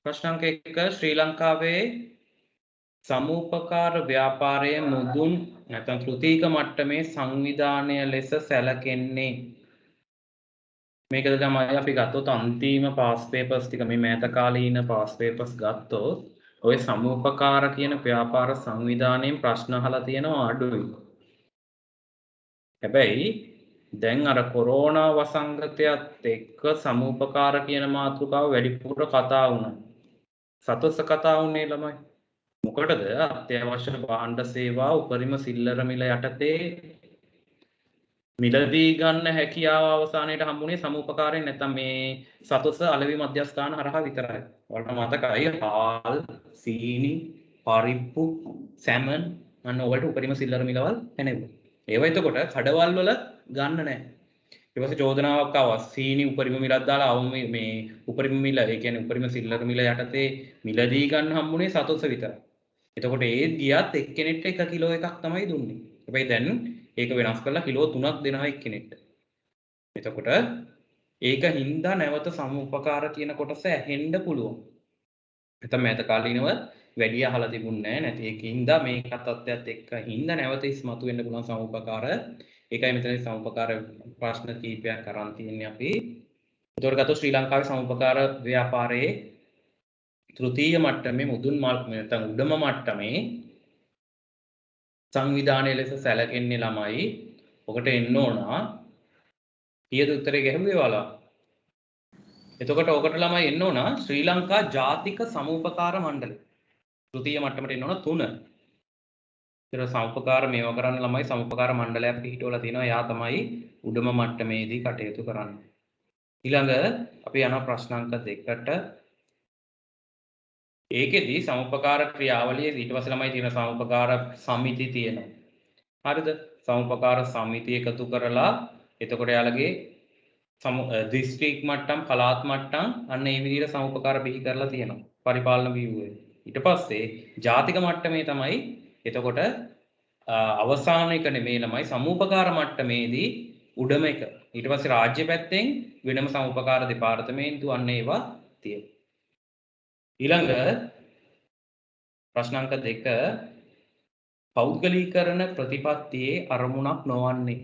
ප්‍රශ්නාංක 1 ශ්‍රී ලංකාවේ සමූපකාර ව්‍යාපාරයේ මුදුන් නැත්නම් තෘතීක මට්ටමේ සංවිධානය ලෙස සැලකෙන්නේ මේකද තමයි අපි ගත්තොත් අන්තිම පාස් පේපර්ස් ටික මේ මෑත කාලීන පාස් පේපර්ස් ගත්තොත් ඔය සමූපකාර කියන ව්‍යාපාර සංවිධානයෙන් ප්‍රශ්න අහලා තියෙනවා අඩුයි. හැබැයි දැන් අර කොරෝනා වසංගතයත් එක්ක සමූපකාර කියන මාතෘකාව වැඩිපුර කතා වුණා. සතොස්ස කතා වුණේ ළමයි. මොකටද අත්‍යවශ්‍ය භාණ්ඩ සේවා උපරිම සිල්ලර මිල යටතේ මිලදී ගන්න හැකියාව අවසානයේට හම්බුනේ සමූපකාරයෙන් නැත්නම් මේ සතොස්ස අලෙවි මධ්‍යස්ථාන හරහා විතරයි. ඔයාලට මතකයි හාල්, සීනි, පරිප්පු, සැමන් අන්න ඔයාලට උපරිම සිල්ලර මිලවල් එනෙවුවා. ඒව එතකොට කඩවල් වල ගන්න නැහැ. ඊට පස්සේ චෝදනාවක් ආවා සීනි උපරිම මිලක් දාලා අවම මේ උපරිම මිල ඒ කියන්නේ උපරිම සිල්ලර මිල යටතේ මිලදී ගන්න හම්බුනේ සතොස්ස විතරයි. එතකොට ඒ ගියත් එක්කෙනෙක්ට 1 කිලෝ එකක් තමයි දුන්නේ. හැබැයි දැන් ඒක වෙනස් කරලා කිලෝ 3ක් දෙනවා එක්කෙනෙක්ට. එතකොට ඒක හින්දා නැවත සමුපකාර කියන කොටස ඇහෙන්න පුළුවන්. නැත්නම් මෑත කාලීනව වැඩි අහලා තිබුණේ නැහැ. නැති ඒකින්ද මේක තත්ත්වයක් එක්ක හින්දා නැවත ඉස්මතු වෙන්න පුළුවන් සමුපකාර. ඒකයි මෙතන සමුපකාර ප්‍රශ්න කීපයක් අරන් තියන්නේ අපි. ඒතකොට ගත්තොත් ශ්‍රී ලංකාවේ සමුපකාර ව්‍යාපාරයේ තෘතීය මට්ටමේ මුදුන් නැත්නම් උඩම මට්ටමේ සංවිධානයේ ලෙස සැලකෙන්නේ ළමයි. ඔකට එන්න ඕන. ඊයද උත්තරේ ගැහුවේ ඔයාලා. එතකොට ඔකට ළමයි එන්න ඕන ශ්‍රී ලංකා ජාතික සමූපකාර මණ්ඩලය. තෘතීය මට්ටමට එන්න ඕන 3. ඒතර සමූපකාර මේවා කරන්න ළමයි සමූපකාර මණ්ඩලයක් පිහිටවලා තියෙනවා. එයා තමයි උඩම මට්ටමේදී කටයුතු කරන්නේ. ඊළඟ අපි යනවා ප්‍රශ්නාංක 2ට. ඒකෙදි සමුපකාර ක්‍රියාවලියේ ඊට පස්සේ ළමයි තියෙන සමුපකාර සමිති තියෙනවා. හරිද? සමුපකාර සමිති එකතු කරලා එතකොට යාළගේ දිස්ත්‍රික් මට්ටම් පළාත් මට්ටම් අන්න ඒ විදිහට සමුපකාර බිහි කරලා තියෙනවා. පරිපාලන ව්‍යුහය. ඊට පස්සේ ජාතික මට්ටමේ තමයි එතකොට අවසාන එක නෙමෙයි ළමයි සමුපකාර මට්ටමේදී උඩම එක. ඊට පස්සේ රාජ්‍ය පැත්තෙන් වෙනම සමුපකාර දෙපාර්තමේන්තු අන්න ඒවා තියෙනවා. ඊළඟ ප්‍රශ්නාංක 2 පෞද්ගලීකරණ ප්‍රතිපත්තියේ අරමුණක් නොවන්නේ.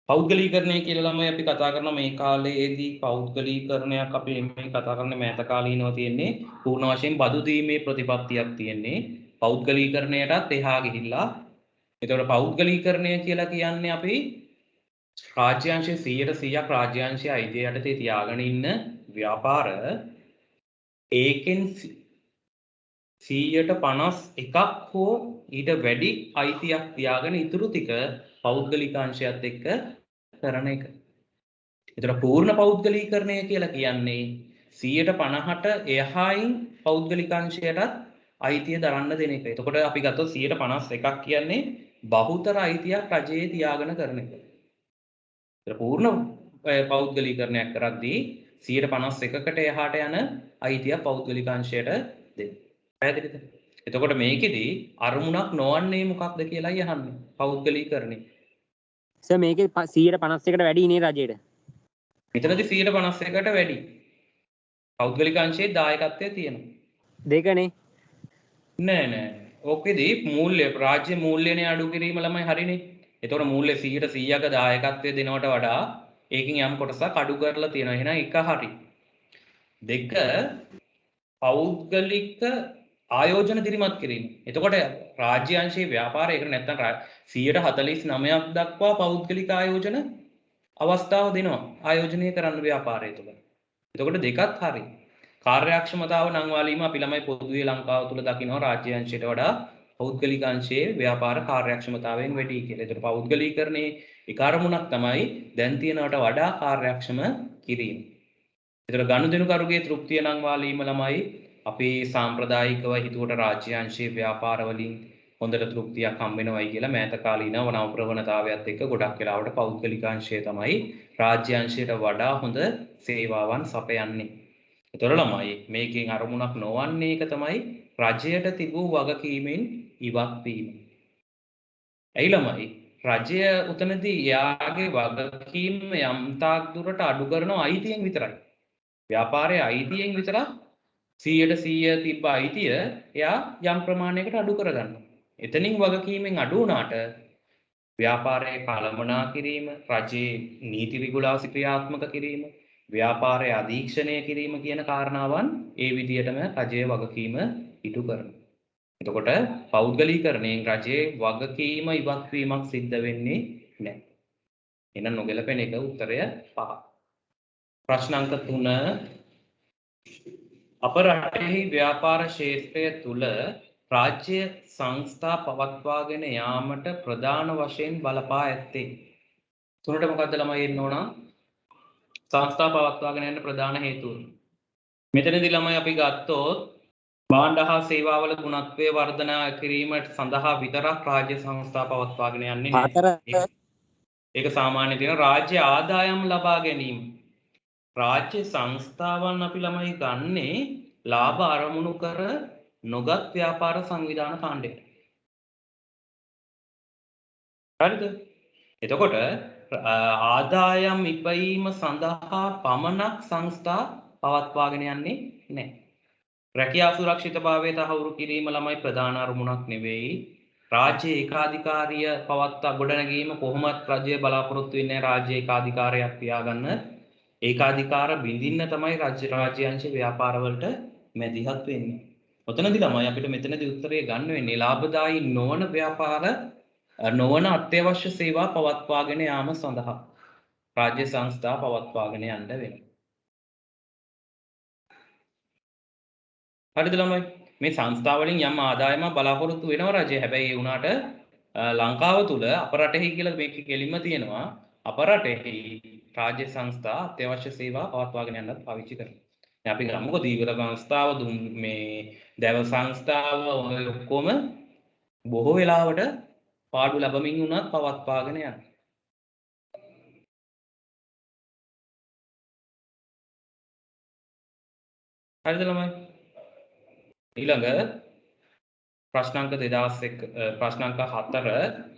පෞද්ගලීකරණය කියලා ළමයි අපි කතා කරන මේ කාලයේදී පෞද්ගලීකරණයක් අපි මේ කතා කරන්නේ මෑත කාලීනව තියෙන්නේ පූර්ණ වශයෙන් බදු දීමේ ප්‍රතිපත්තියක් තියෙන්නේ. පෞද්ගලීකරණයටත් එහා ගිහිල්ලා එතකොට පෞද්ගලීකරණය කියලා කියන්නේ අපි රාජ්‍යාංශයේ 100%ක් රාජ්‍යාංශයේ අයිතිය යටතේ තියාගෙන ඉන්න ව්‍යාපාර ඒකෙන් 151ක් හෝ ඊට වැඩි අයිතියක් තියාගෙන ඉතුරු ටික පෞද්ගලිකාංශයත් එක්ක කරන එක. ඒතර පූර්ණ පෞද්ගලීකරණය කියලා කියන්නේ 150ට එහායින් පෞද්ගලිකාංශයටත් අයිතිය දරන්න දෙන එක. එතකොට අපි ගත්තොත් 151ක් කියන්නේ බහුතර අයිතියක් රජයේ තියාගෙන කරන එක. ඒතර පූර්ණ පෞද්ගලීකරණයක් කරද්දී 151කට එහාට යන අයිතිය පෞද්ගලිකාංශයට දෙන්න. පැහැදිලිද? එතකොට මේකෙදි අරමුණක් නොවන්නේ මොකක්ද කියලායි අහන්නේ. පෞද්ගලීකරණය. සර් මේකේ 151කට වැඩි නේ රජයට. මෙතනදී 151කට වැඩි. පෞද්ගලිකාංශයේ දායකත්වය තියෙනවා. දෙකනේ. නෑ. ඕකෙදි මූල්‍ය රාජ්‍ය මූල්‍යනේ අඩු කිරීම ළමයි හරිනේ. එතකොට මූල්‍ය 100%ක දායකත්වය දෙනවට වඩා ඒකෙන් යම් කොටසක් අඩු කරලා තියෙනවා. එහෙනම් එක හරි. දෙක පෞද්ගලික ආයෝජන දිරිමත් කිරීම. එතකොට රාජ්‍ය අංශයේ ව්‍යාපාරයකට නැත්නම් 149ක් දක්වා පෞද්ගලික ආයෝජන අවස්ථාව දෙනවා. ආයෝජනය කරන්න ව්‍යාපාරය තුළ. එතකොට දෙකත් හරි. කාර්යක්ෂමතාව නංවාලීම අපි ළමයි පොදුවේ ලංකාව තුළ දකිනවා රාජ්‍ය අංශයට වඩා පෞද්ගලික අංශයේ ව්‍යාපාර කාර්යක්ෂමතාවයෙන් වැඩි කියලා. ඒතර පෞද්ගලීකරණයේ එක අරමුණක් තමයි දැන් තියෙනවට වඩා කාර්යක්ෂම කිරීම. ඒතර ගනුදෙනුකරුගේ තෘප්තිය නංවාලීම ළමයි අපි සාම්ප්‍රදායිකව හිතුවට රාජ්‍ය අංශයේ ව්‍යාපාර වලින් හොඳට තෘප්තියක් හම්බ වෙනවයි කියලා මෑත කාලීන නව ප්‍රවණතාවයත් එක්ක ගොඩක් වෙලාවට පෞද්ගලික අංශය තමයි රාජ්‍ය අංශයට වඩා හොඳ සේවාවන් සපයන්නේ. ඒතර ළමයි මේකෙන් අරමුණක් නොවන්නේ එක තමයි රජයට තිබූ වගකීමෙන් ඉවත් වීම. ඇයි ළමයි රජය උතනදී යාගේ වගකීම් යම් තාක් දුරට අඩු කරන අයිතියෙන් විතරයි. ව්‍යාපාරයේ අයිතියෙන් විතරක් 100% තිබ්බ අයිතිය එයා යම් ප්‍රමාණයකට අඩු කරගන්නවා. එතනින් වගකීමෙන් අඩු වුණාට ව්‍යාපාරයේ කළමනා කිරීම, රජයේ නීති රිගුලාසි ක්‍රියාත්මක කිරීම, ව්‍යාපාරය අධීක්ෂණය කිරීම කියන කාරණාවන් ඒ විදිහටම රජයේ වගකීම ඉටු කරනවා. එතකොට පෞද්ගලීකරණයෙන් රජයේ වගකීම ඉවත් වීමක් සිද්ධ වෙන්නේ නැහැ. එහෙනම් නොගැලපෙන එක උත්තරය 5. ප්‍රශ්න අංක 3 අප රටෙහි ව්‍යාපාර ක්ෂේත්‍රය තුළ රාජ්‍ය සංස්ථා පවත්වාගෙන යාමට ප්‍රධාන වශයෙන් බලපා ඇත්තේ. තුනට මොකක්ද ළමයි එන්න ඕන? සංස්ථා පවත්වාගෙන යන්න ප්‍රධාන හේතුව. මෙතනදී ළමයි අපි ගත්තොත් භාණ්ඩ හා සේවාවල ගුණත්වය වර්ධනය කිරීමට සඳහා විතරක් රාජ්‍ය සංස්ථා පවත්වාගෙන යන්නේ නැහැ. ඒක සාමාන්‍ය තියෙන රාජ්‍ය ආදායම් ලබා ගැනීම. රාජ්‍ය සංස්ථාවන් අපි ළමයි ගන්නේ ලාභ අරමුණු කර නොගත් ව්‍යාපාර සංවිධාන කාණ්ඩයට. හරිද? එතකොට ආදායම් ඉපයීම සඳහා පමණක් සංස්ථා පවත්වාගෙන යන්නේ නැහැ. රැකියා සුරක්ෂිතභාවය තහවුරු කිරීම ළමයි ප්‍රධාන අරමුණක් නෙවෙයි. රාජ්‍ය ඒකාධිකාරිය පවත්වා ගොඩනැගීම කොහොමත් රජය බලාපොරොත්තු වෙන්නේ රාජ්‍ය ඒකාධිකාරයක් තියාගන්න. ඒකාධිකාර බිඳින්න තමයි රාජ්‍ය අංශ ව්‍යාපාරවලට මැදිහත් වෙන්නේ. ඔතනදී ළමයි අපිට මෙතනදී උත්තරය ගන්න වෙන්නේ ලාභදායී නොවන ව්‍යාපාර නොවන අත්‍යවශ්‍ය සේවා පවත්වාගෙන යාම සඳහා රාජ්‍ය සංස්ථා පවත්වාගෙන යන්න වෙනවා. හරිද ළමයි? මේ සංස්ථා වලින් යම් ආදායමක් බලාපොරොත්තු වෙනවා රජය. හැබැයි ඒ වුණාට ලංකාව තුල අප රටෙහි කියලා මේක කෙලින්ම තියෙනවා. අප රටෙහි රාජ්‍ය සංස්ථා අත්‍යවශ්‍ය සේවා පවත්වාගෙන යන්නත් පාවිච්චි කරනවා. දැන් අපි ගමුකෝ දීවර සංස්ථාව මේ දැව සංස්ථාව ඔය ඔක්කොම බොහෝ වෙලාවට පාඩු ලැබමින් උනත් පවත්වාගෙන යනවා. හරිද ළමයි? ඊළඟ ප්‍රශ්න අංක 2001 ප්‍රශ්න අංක 4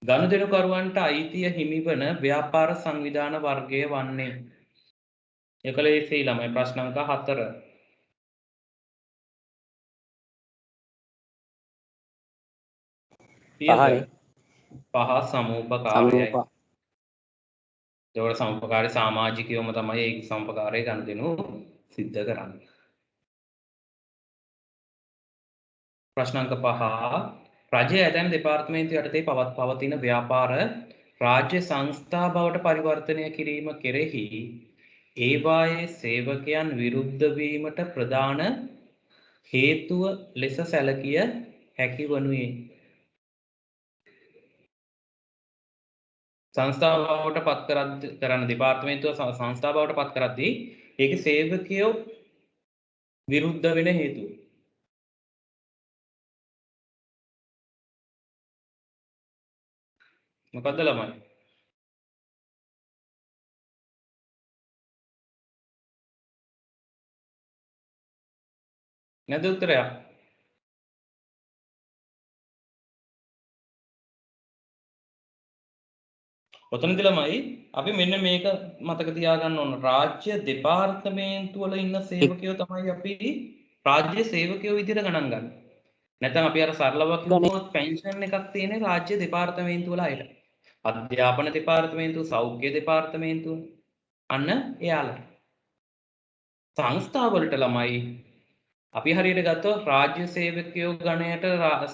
ගනුදෙනුකරුවන්ට අයිතිය හිමිවන ව්‍යාපාර සංවිධාන වර්ගය වන්නේ. එකලේසී ළමයි ප්‍රශ්න අංක 4. පහ සමූපකාරයයි. ඒවල සමූපකාරී සමාජිකයෝම තමයි ඒ සමූපකාරයේ ගනුදෙනු සිද්ධ කරන්නේ. ප්‍රශ්න අංක 5 රජයේ ඇතැම් දෙපාර්තමේන්තු යටතේ පවතින ව්‍යාපාර රාජ්‍ය සංස්ථා බවට පරිවර්තනය කිරීම කෙරෙහි ඒවායේ සේවකයන් විරුද්ධ වීමට ප්‍රධාන හේතුව ලෙස සැලකිය හැකි වනුයේ. සංස්ථා බවට පත් කරන දෙපාර්තමේන්තුව සංස්ථා බවට පත් කරද්දී ඒකේ සේවකයෝ විරුද්ධ වෙන හේතුව. මොකද්ද ළමයි? නැද උත්තරයක්? ඔතනදී ළමයි අපි මෙන්න මේක මතක තියාගන්න ඕන. රාජ්‍ය දෙපාර්තමේන්තු වල ඉන්න සේවකයෝ තමයි අපි රාජ්‍ය සේවකයෝ විදිහට ගණන් ගන්න. නැත්නම් අපි අර සරලව කිව්වොත් පෙන්ෂන් එකක් තියෙන රාජ්‍ය දෙපාර්තමේන්තු වල අයට. අධ්‍යාපන දෙපාර්තමේන්තුව, සෞඛ්‍ය දෙපාර්තමේන්තුව අන්න එයාලට. සංස්ථාවලට ළමයි අපි හරියට ගත්තොත් රාජ්‍ය සේවකයෝ ගණයට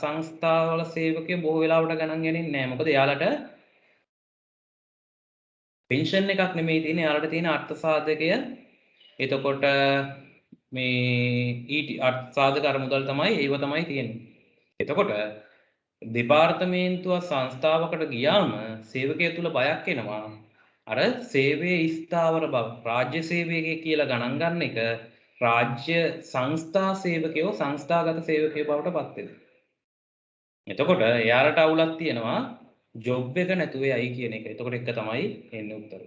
සංස්ථාවල සේවකයෝ බොහෝ වෙලාවට ගණන් ගන්නේ නැහැ. මොකද එයාලට පෙන්ෂන් එකක් නෙමෙයි තියෙන්නේ. එයාලට තියෙන අර්ථ සාධකය. එතකොට මේ අර්ථ සාධක අර මුදල් තමයි ඒව තමයි තියෙන්නේ. එතකොට දෙපාර්තමේන්තුව සංස්ථාවකට ගියාම සේවකයෙකු තුල බයක් එනවා. අර සේවයේ ස්ථාවර බව රාජ්‍ය සේවකයෙක් කියලා ගණන් ගන්න එක රාජ්‍ය සංස්ථා සේවකයෝ සංස්ථාගත සේවකයෝ බවට පත් වෙනවා. එතකොට එයාලට අවුලක් තියෙනවා ජොබ් එක නැතුව යයි කියන එක. එතකොට එක තමයි එන්නේ උත්තරය.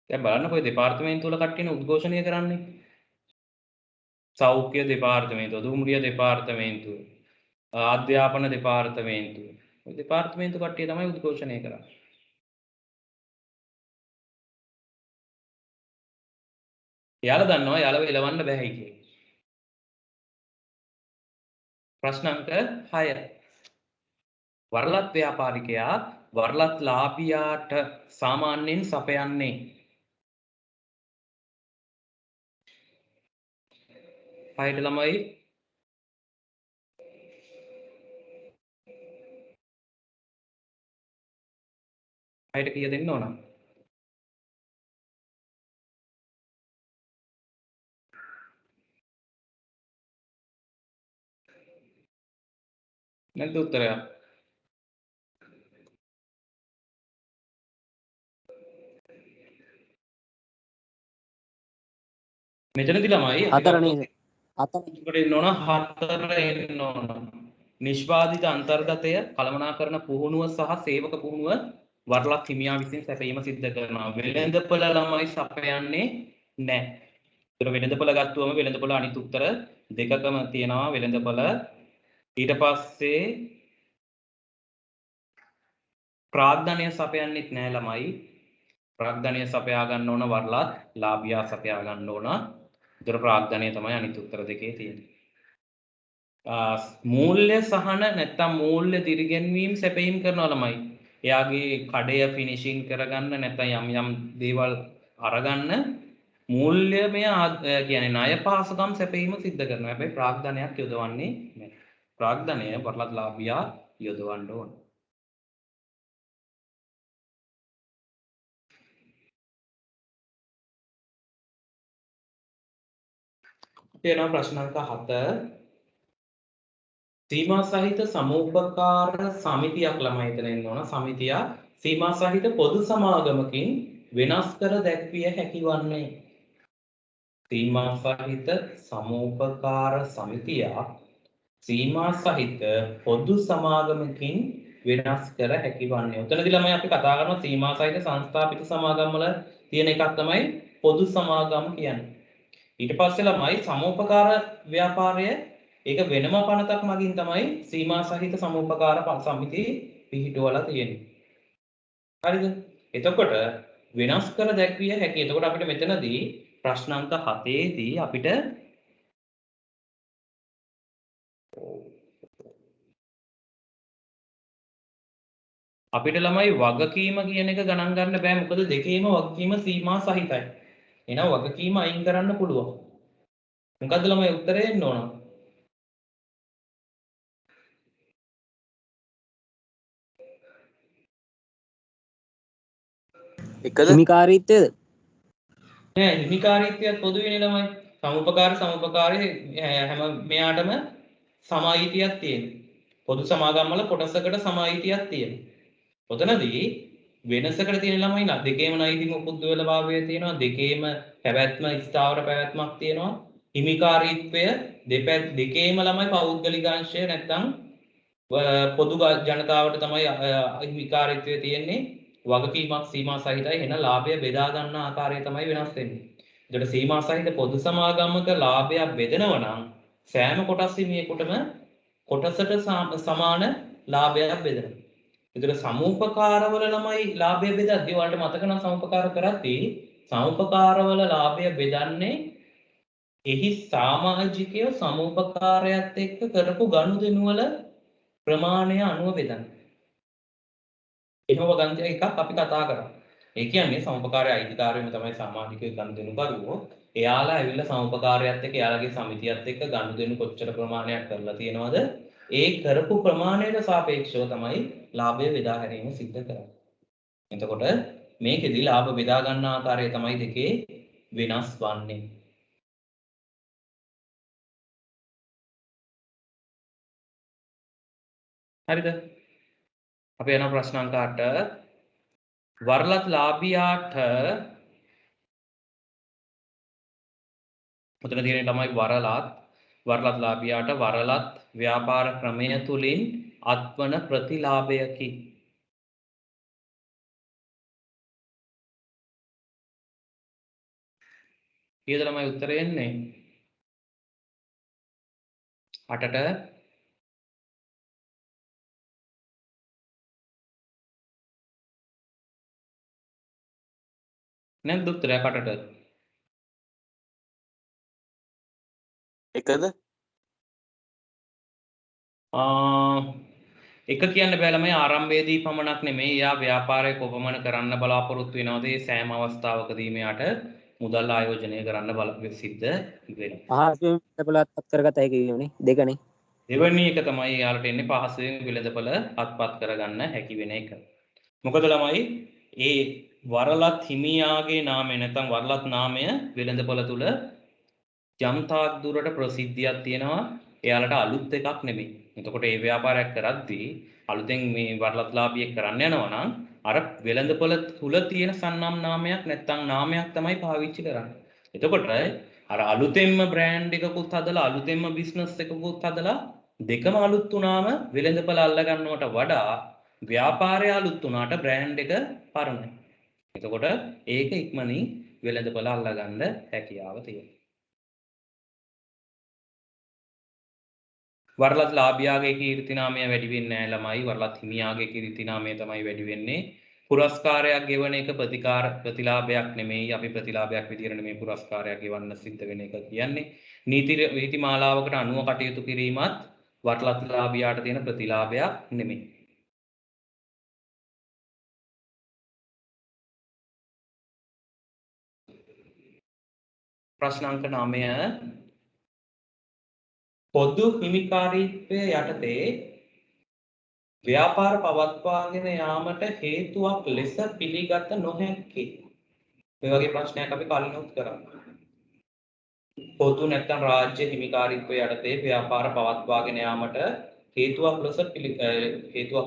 දැන් බලන්න කොයි දෙපාර්තමේන්තුව වල කට්ටියනේ උද්ඝෝෂණය කරන්නේ. සෞඛ්‍ය දෙපාර්තමේන්තුව, දුම්රිය දෙපාර්තමේන්තුව, අධ්‍යාපන දෙපාර්තමේන්තුව, දෙපාර්තමේන්තු කට්ටිය තමයි උද්ඝෝෂණය කරන්නේ. එයාලා දන්නවා එයාලව එලවන්න බැහැ කියලා. ප්‍රශ්න අංක 6. වරලත් ව්‍යාපාරිකයා වරලත් ලාභියාට සාමාන්‍යයෙන් සපයන්නේ හයට ළමයි හයට කීය දෙන්න ඕන? නැද්ද උත්තරයක්? මෙතනදී ළමයි හතර නේද? හතර. එතකොට එන්න ඕන 4 එන්න ඕන. නිෂ්පාදිත අන්තර්ගතය කළමනාකරන පුහුණුව සහ සේවක පුහුණුව වරලත් හිමියා විසින් සැපයීම සිද්ධ කරනවා. වෙළඳපොළ ළමයි සපයන්නේ නැහැ. ඒතර වෙළඳපොළ ගත්තුවම වෙළඳපොළ අනිත් උත්තර දෙකකම තියෙනවා වෙළඳපොළ. ඊට පස්සේ ප්‍රාග්ධනය සපයන්නෙත් නැහැ ළමයි. ප්‍රාග්ධනය සපයා ගන්න ඕන වරලත් ලාභියා සපයා ගන්න ඕන. ඒතර ප්‍රාග්ධනය තමයි අනිත් උත්තර දෙකේ තියෙන්නේ. මූල්‍ය සහන නැත්තම් මූල්‍ය දිරිගැන්වීම් සැපයීම් කරනවා ළමයි. එයාගේ කඩය ෆිනිෂින් කරගන්න නැත්නම් යම් දේවල් අරගන්න මූල්‍යමය කියන්නේ ණය පහසුකම් සැපයීම සිද්ධ කරනවා. හැබැයි ප්‍රාග්ධනයක් යොදවන්නේ නැහැ. ප්‍රාග්ධනය වරලත් ලාභියා යොදවන්න ඕන. තියෙනවා ප්‍රශ්න අංක 7. සීමා සහිත සමූපකාර සමිතියක් ළමයි හිතන ඉන්න ඕන. සමිතිය සීමා සහිත පොදු සමාගමකින් වෙනස් කර දැක්විය හැකි වන්නේ. සීමා සහිත සමූපකාර සමිතියක් සීමා සහිත පොදු සමාගමකින් වෙනස් කර හැකි වන්නේ. උතනදී ළමයි අපි කතා කරනවා සීමා සහිත සංස්ථාපිත සමාගම් වල තියෙන එකක් තමයි පොදු සමාගම් කියන්නේ. ඊට පස්සේ ළමයි සමූපකාර ව්‍යාපාරය ඒක වෙනම පනතක් මගින් තමයි සීමා සහිත සමූපකාර සමිති පිහිටුවලා තියෙන්නේ. හරිද? එතකොට වෙනස් කර දැක්විය හැකි. එතකොට අපිට මෙතනදී ප්‍රශ්න අංක 7 දී අපිට ළමයි වගකීම කියන එක ගණන් ගන්න බෑ. මොකද දෙකේම වගකීම සීමා සහිතයි. එහෙනම් වගකීම අයින් කරන්න පුළුවන්. මොකද්ද ළමයි උත්තරේ එන්න ඕන? එකද හිමිකාරීත්වයද? නෑ හිමිකාරීත්වයත් පොදු වෙන්නේ ළමයි. සමුපකාරයේ හැම මෙයාටම සමායිතියක් තියෙනවා. පොදු සමාගම් වල කොටසකට සමායිතියක් තියෙනවා. ඔතනදී වෙනසකට තියෙන ළමයි නා දෙකේම නෛතික පුද්ගලභාවය තියෙනවා. දෙකේම පැවැත්ම ස්ථාවර පැවැත්මක් තියෙනවා. හිමිකාරීත්වය දෙකේම ළමයි පෞද්ගලිකාංශය නැත්තම් පොදු ජනතාවට තමයි හිමිකාරීත්වය තියෙන්නේ. වගකීමක් සීමා සහිතයි. එන ලාභය බෙදා ගන්න ආකාරය තමයි වෙනස් වෙන්නේ. ඒකට සීමා සහිත පොදු සමාගමක ලාභය බෙදනවා නම් සෑම කොටස් හිමියෙකුටම කොටසට සමාන ලාභයක් බෙදනවා. ඒකට සමූපකාරවල ළමයි ලාභය බෙදද්දී ඔයාලට මතක නම් සමූපකාර කරද්දී සමූපකාරවල ලාභය බෙදන්නේ එහි සමාජිකයෝ සමූපකාරයත් එක්ක කරපු ගනුදෙනු වල ප්‍රමාණය අනුව බෙදන්නේ. එහෙම ගන්න එකක් අපි කතා කරා. ඒ කියන්නේ සමුපකාරය අයිතිකාරයම තමයි සමාජිකයෝ ගනුදෙනු කරුවෝ. එයාලා ඇවිල්ලා සමුපකාරයත් එක්ක එයාලගේ සමිතියත් එක්ක ගනුදෙනු කොච්චර ප්‍රමාණයක් කරලා තියෙනවද? ඒ කරපු ප්‍රමාණයට සාපේක්ෂව තමයි ලාභය බෙදා හැරීම සිද්ධ කරන්නේ. එතකොට මේකෙදි ලාභ බෙදා ගන්න ආකාරය තමයි දෙකේ වෙනස් වන්නේ. හරිද? අපි යන ප්‍රශ්න අංක 8 වරලත් ලාභියාට මෙතන තියෙන ළමයි වරලත් ලාභියාට වරලත් ව්‍යාපාර ක්‍රමය තුලින් අත්වන ප්‍රතිලාභයකි. කීයද ළමයි උත්තරේ එන්නේ? 8ට නැද්ද උත්තරය කටට? එකද? එක කියන්න බෑ ළමයි ආරම්භයේදී පමණක් නෙමෙයි යා ව්‍යාපාරය කොපමණ කරන්න බලාපොරොත්තු වෙනවද ඒ සෑම අවස්ථාවකදීම යාට මුදල් ආයෝජනය කරන්න සිද්ධ වෙනවා. පහසුවෙන් වෙළඳපොළ අත්පත් කරගත හැකි වීමනේ දෙකනේ. දෙවැනි එක තමයි යාලට එන්නේ පහසුවෙන් වෙළඳපොළ අත්පත් කරගන්න හැකි වෙන එක. මොකද ළමයි ඒ වරලත් හිමියාගේ නාමය නැත්නම් වරලත් නාමය වෙළඳපොළ තුල යම් තාක් දුරට ප්‍රසිද්ධියක් තියෙනවා එයාලට අලුත් එකක් නෙමෙයි. එතකොට ඒ ව්‍යාපාරයක් කරද්දී අලුතෙන් මේ වරලත්ලාභියෙක් කරන්න යනවා නම් අර වෙළඳපොළ තුල තියෙන සන්නම් නාමයක් නැත්නම් නාමයක් තමයි පාවිච්චි කරන්නේ. එතකොට අර අලුතෙන්ම බ්‍රෑන්ඩ් එකකුත් හදලා අලුතෙන්ම බිස්නස් එකකුත් හදලා දෙකම අලුත් වුණාම වෙළඳපොළ අල්ල ගන්නවට වඩා ව්‍යාපාරය අලුත් වුණාට බ්‍රෑන්ඩ් එක පරණයි. එතකොට ඒක ඉක්මනින් වෙළඳපොළ අල්ල ගන්න හැකියාව තියෙනවා. වරලත් ලාභියාගේ කීර්තිනාමය වැඩි වෙන්නේ නැහැ ළමයි. වරලත් හිමියාගේ කීර්තිනාමය තමයි වැඩි වෙන්නේ. පුරස්කාරයක් ගෙවන එක ප්‍රතිලාභයක් නෙමෙයි. අපි ප්‍රතිලාභයක් විදියට නෙමෙයි පුරස්කාරයක් ගෙවන්න සිද්ධ වෙන එක කියන්නේ. නීති මාලාවකට අනුව කටයුතු කිරීමත් වරලත් ලාභියාට තියෙන ප්‍රතිලාභයක් නෙමෙයි. ප්‍රශ්න අංක 9 පොදු හිමිකාරීත්වය යටතේ ව්‍යාපාර පවත්වාගෙන යාමට හේතුවක් ලෙස පිළිගත නොහැකි. මේ වගේ ප්‍රශ්නයක් අපි කලින් උත් කරා. පොදු නැත්නම් රාජ්‍ය හිමිකාරීත්වය යටතේ ව්‍යාපාර පවත්වාගෙන යාමට හේතුවක්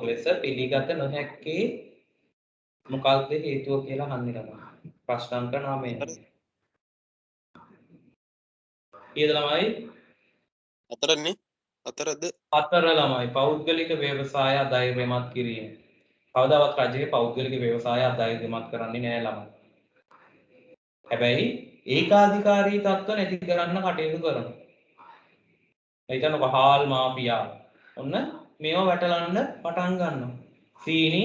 ලෙස පිළිගත නොහැකි මොකක්ද හේතුව කියලා අහන්නේ ළමයි. ප්‍රශ්න අංක 9. ඊට ළමයි හතරනේ හතරද? හතර ළමයි පෞද්ගලික ව්‍යවසාය අධෛර්යමත් කිරීම. කවදාවත් රජයේ පෞද්ගලික ව්‍යවසාය අධෛර්යමත් කරන්නේ නැහැ ළමයි. හැබැයි ඒකාධිකාරී තත්ත්ව නැති කරන්න කටයුතු කරනවා. හිතන්නකො හාල් මාෆියා. ඔන්න මේවා වැටලන්න පටන් ගන්නවා. සීනි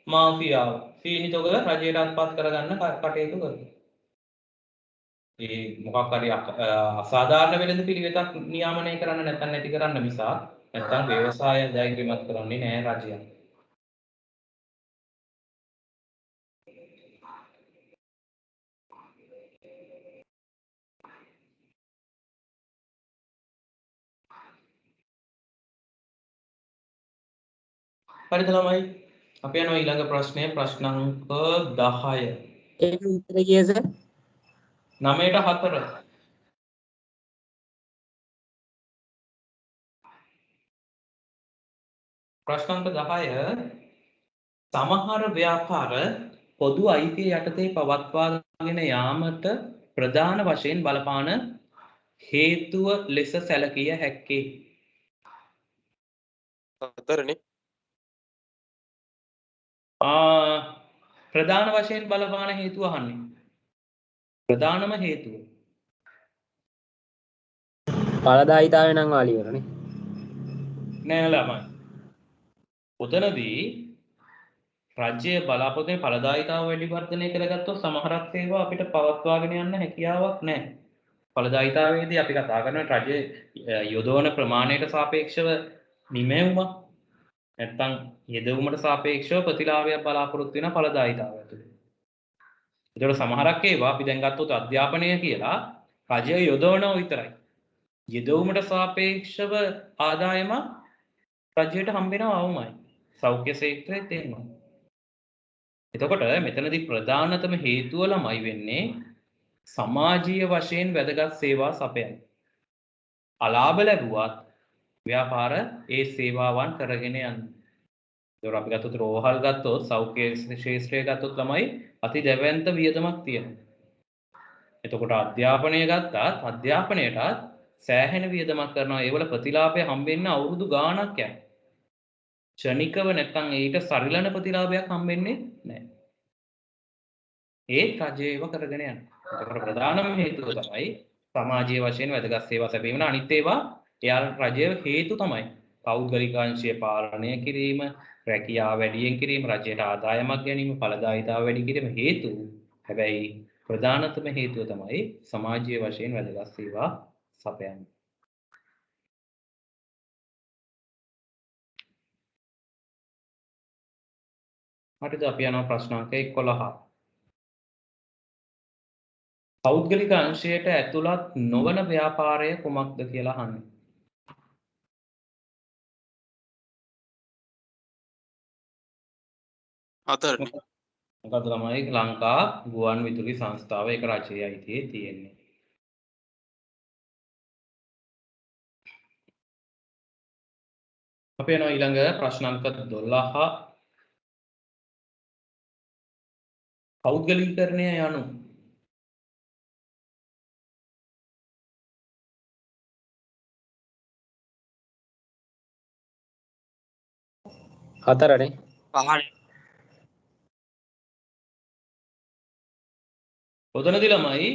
මාෆියාව. සීනි තොග රජයට අත්පත් කරගන්න කටයුතු කරනවා. ඒ මොකක් හරි අසාධාරණ වෙළඳ පිළිවෙතක් නියාමනය කරන්න නැත්නම් නැති කරන්න මිසක් නැත්නම් ව්‍යවසාය ධෛර්යමත් කරන්නේ නැහැ රජය. හරිද ළමයි? අපි යනවා ඊළඟ ප්‍රශ්නය ප්‍රශ්න අංක 10. ඒක උත්තර කීයද සර්? 9ට 4. ප්‍රශ්න අංක 10 සමහර ව්‍යාපාර පොදු අයිතිය යටතේ පවත්වාගෙන යාමට ප්‍රධාන වශයෙන් බලපාන හේතුව ලෙස සැලකිය හැක්කේ. හතරනේ. ප්‍රධාන වශයෙන් බලපාන හේතුව අහන්නේ. ප්‍රධානම හේතුව. ඵලදායිතාවය නම් වාලියවරනේ. නෑ ළමයි. උතනදී රජ්‍ය බලාපොරොත්තු වෙන ඵලදායිතාව වැඩි වර්ධනය කරගත්තොත් සමහරක් ඒවා අපිට පවත්වාගෙන යන්න හැකියාවක් නැහැ. ඵලදායිතාවයේදී අපි කතා කරන රජය යොදවන ප්‍රමාණයට සාපේක්ෂව නිමැවුමක් නැත්නම් යෙදවුමට සාපේක්ෂව ප්‍රතිලාභයක් බලාපොරොත්තු වෙන ඵලදායිතාවය තුළ. ඒතකොට සමහරක් ඒවා අපි දැන් ගත්තොත් අධ්‍යාපනය කියලා රජය යොදවනවා විතරයි. යෙදවුමට සාපේක්ෂව ආදායම රජයට හම්බ වෙනවා අවමයි. සෞඛ්‍ය ක්ෂේත්‍රයේ තේරෙනවා. එතකොට මෙතනදී ප්‍රධානතම හේතුව ළමයි වෙන්නේ සමාජීය වශයෙන් වැදගත් සේවා සපයන. අලාභ ලැබුවත් ව්‍යාපාර ඒ සේවාවන් කරගෙන යන්න. ඒතකොට අපි ගත්තොත් රෝහල් ගත්තොත් සෞඛ්‍ය ක්ෂේත්‍රය ගත්තොත් ළමයි අති දැවැන්ත වියදමක් තියෙනවා. එතකොට අධ්‍යාපනය ගත්තත් අධ්‍යාපනයටත් සෑහෙන වියදමක් කරනවා. ඒවල ප්‍රතිලාභය හම්බෙන්න අවුරුදු ගාණක් යනවා. ක්ෂණිකව නැත්නම් ඊට සරිලන ප්‍රතිලාභයක් හම්බෙන්නේ නැහැ. ඒත් රජය ඒව කරගෙන යනවා. ඒකට ප්‍රධානම හේතුව තමයි සමාජීය වශයෙන් වැදගත් සේවා සැපයීම. අනිත් ඒවා එයාලා රජය හේතු තමයි. පෞද්ගලික අංශය පාලනය කිරීම, රැකියාව වැඩියෙන් කිරීම, රජයට ආදායමක් ගැනීම, ඵලදායීතාව වැඩි කිරීම හේතු. හැබැයි ප්‍රධානතම හේතුව තමයි සමාජීය වශයෙන් වැදගත් සේවා සපයන්නේ. හරිද? අපි යනවා ප්‍රශ්න අංක 11. පෞද්ගලික අංශයට ඇතුළත් නොවන ව්‍යාපාරය කුමක්ද කියලා අහන්නේ. හතරනේ. මොකද ළමයි ලංකා ගුවන් විදුලි සංස්ථාව ඒක රජයේ අයිතියේ තියෙන්නේ. අපි යනවා ඊළඟ ප්‍රශ්න අංක 12. පෞද්ගලීකරණය යනු හතරනේ. පහනේ. ඔතනදී ළමයි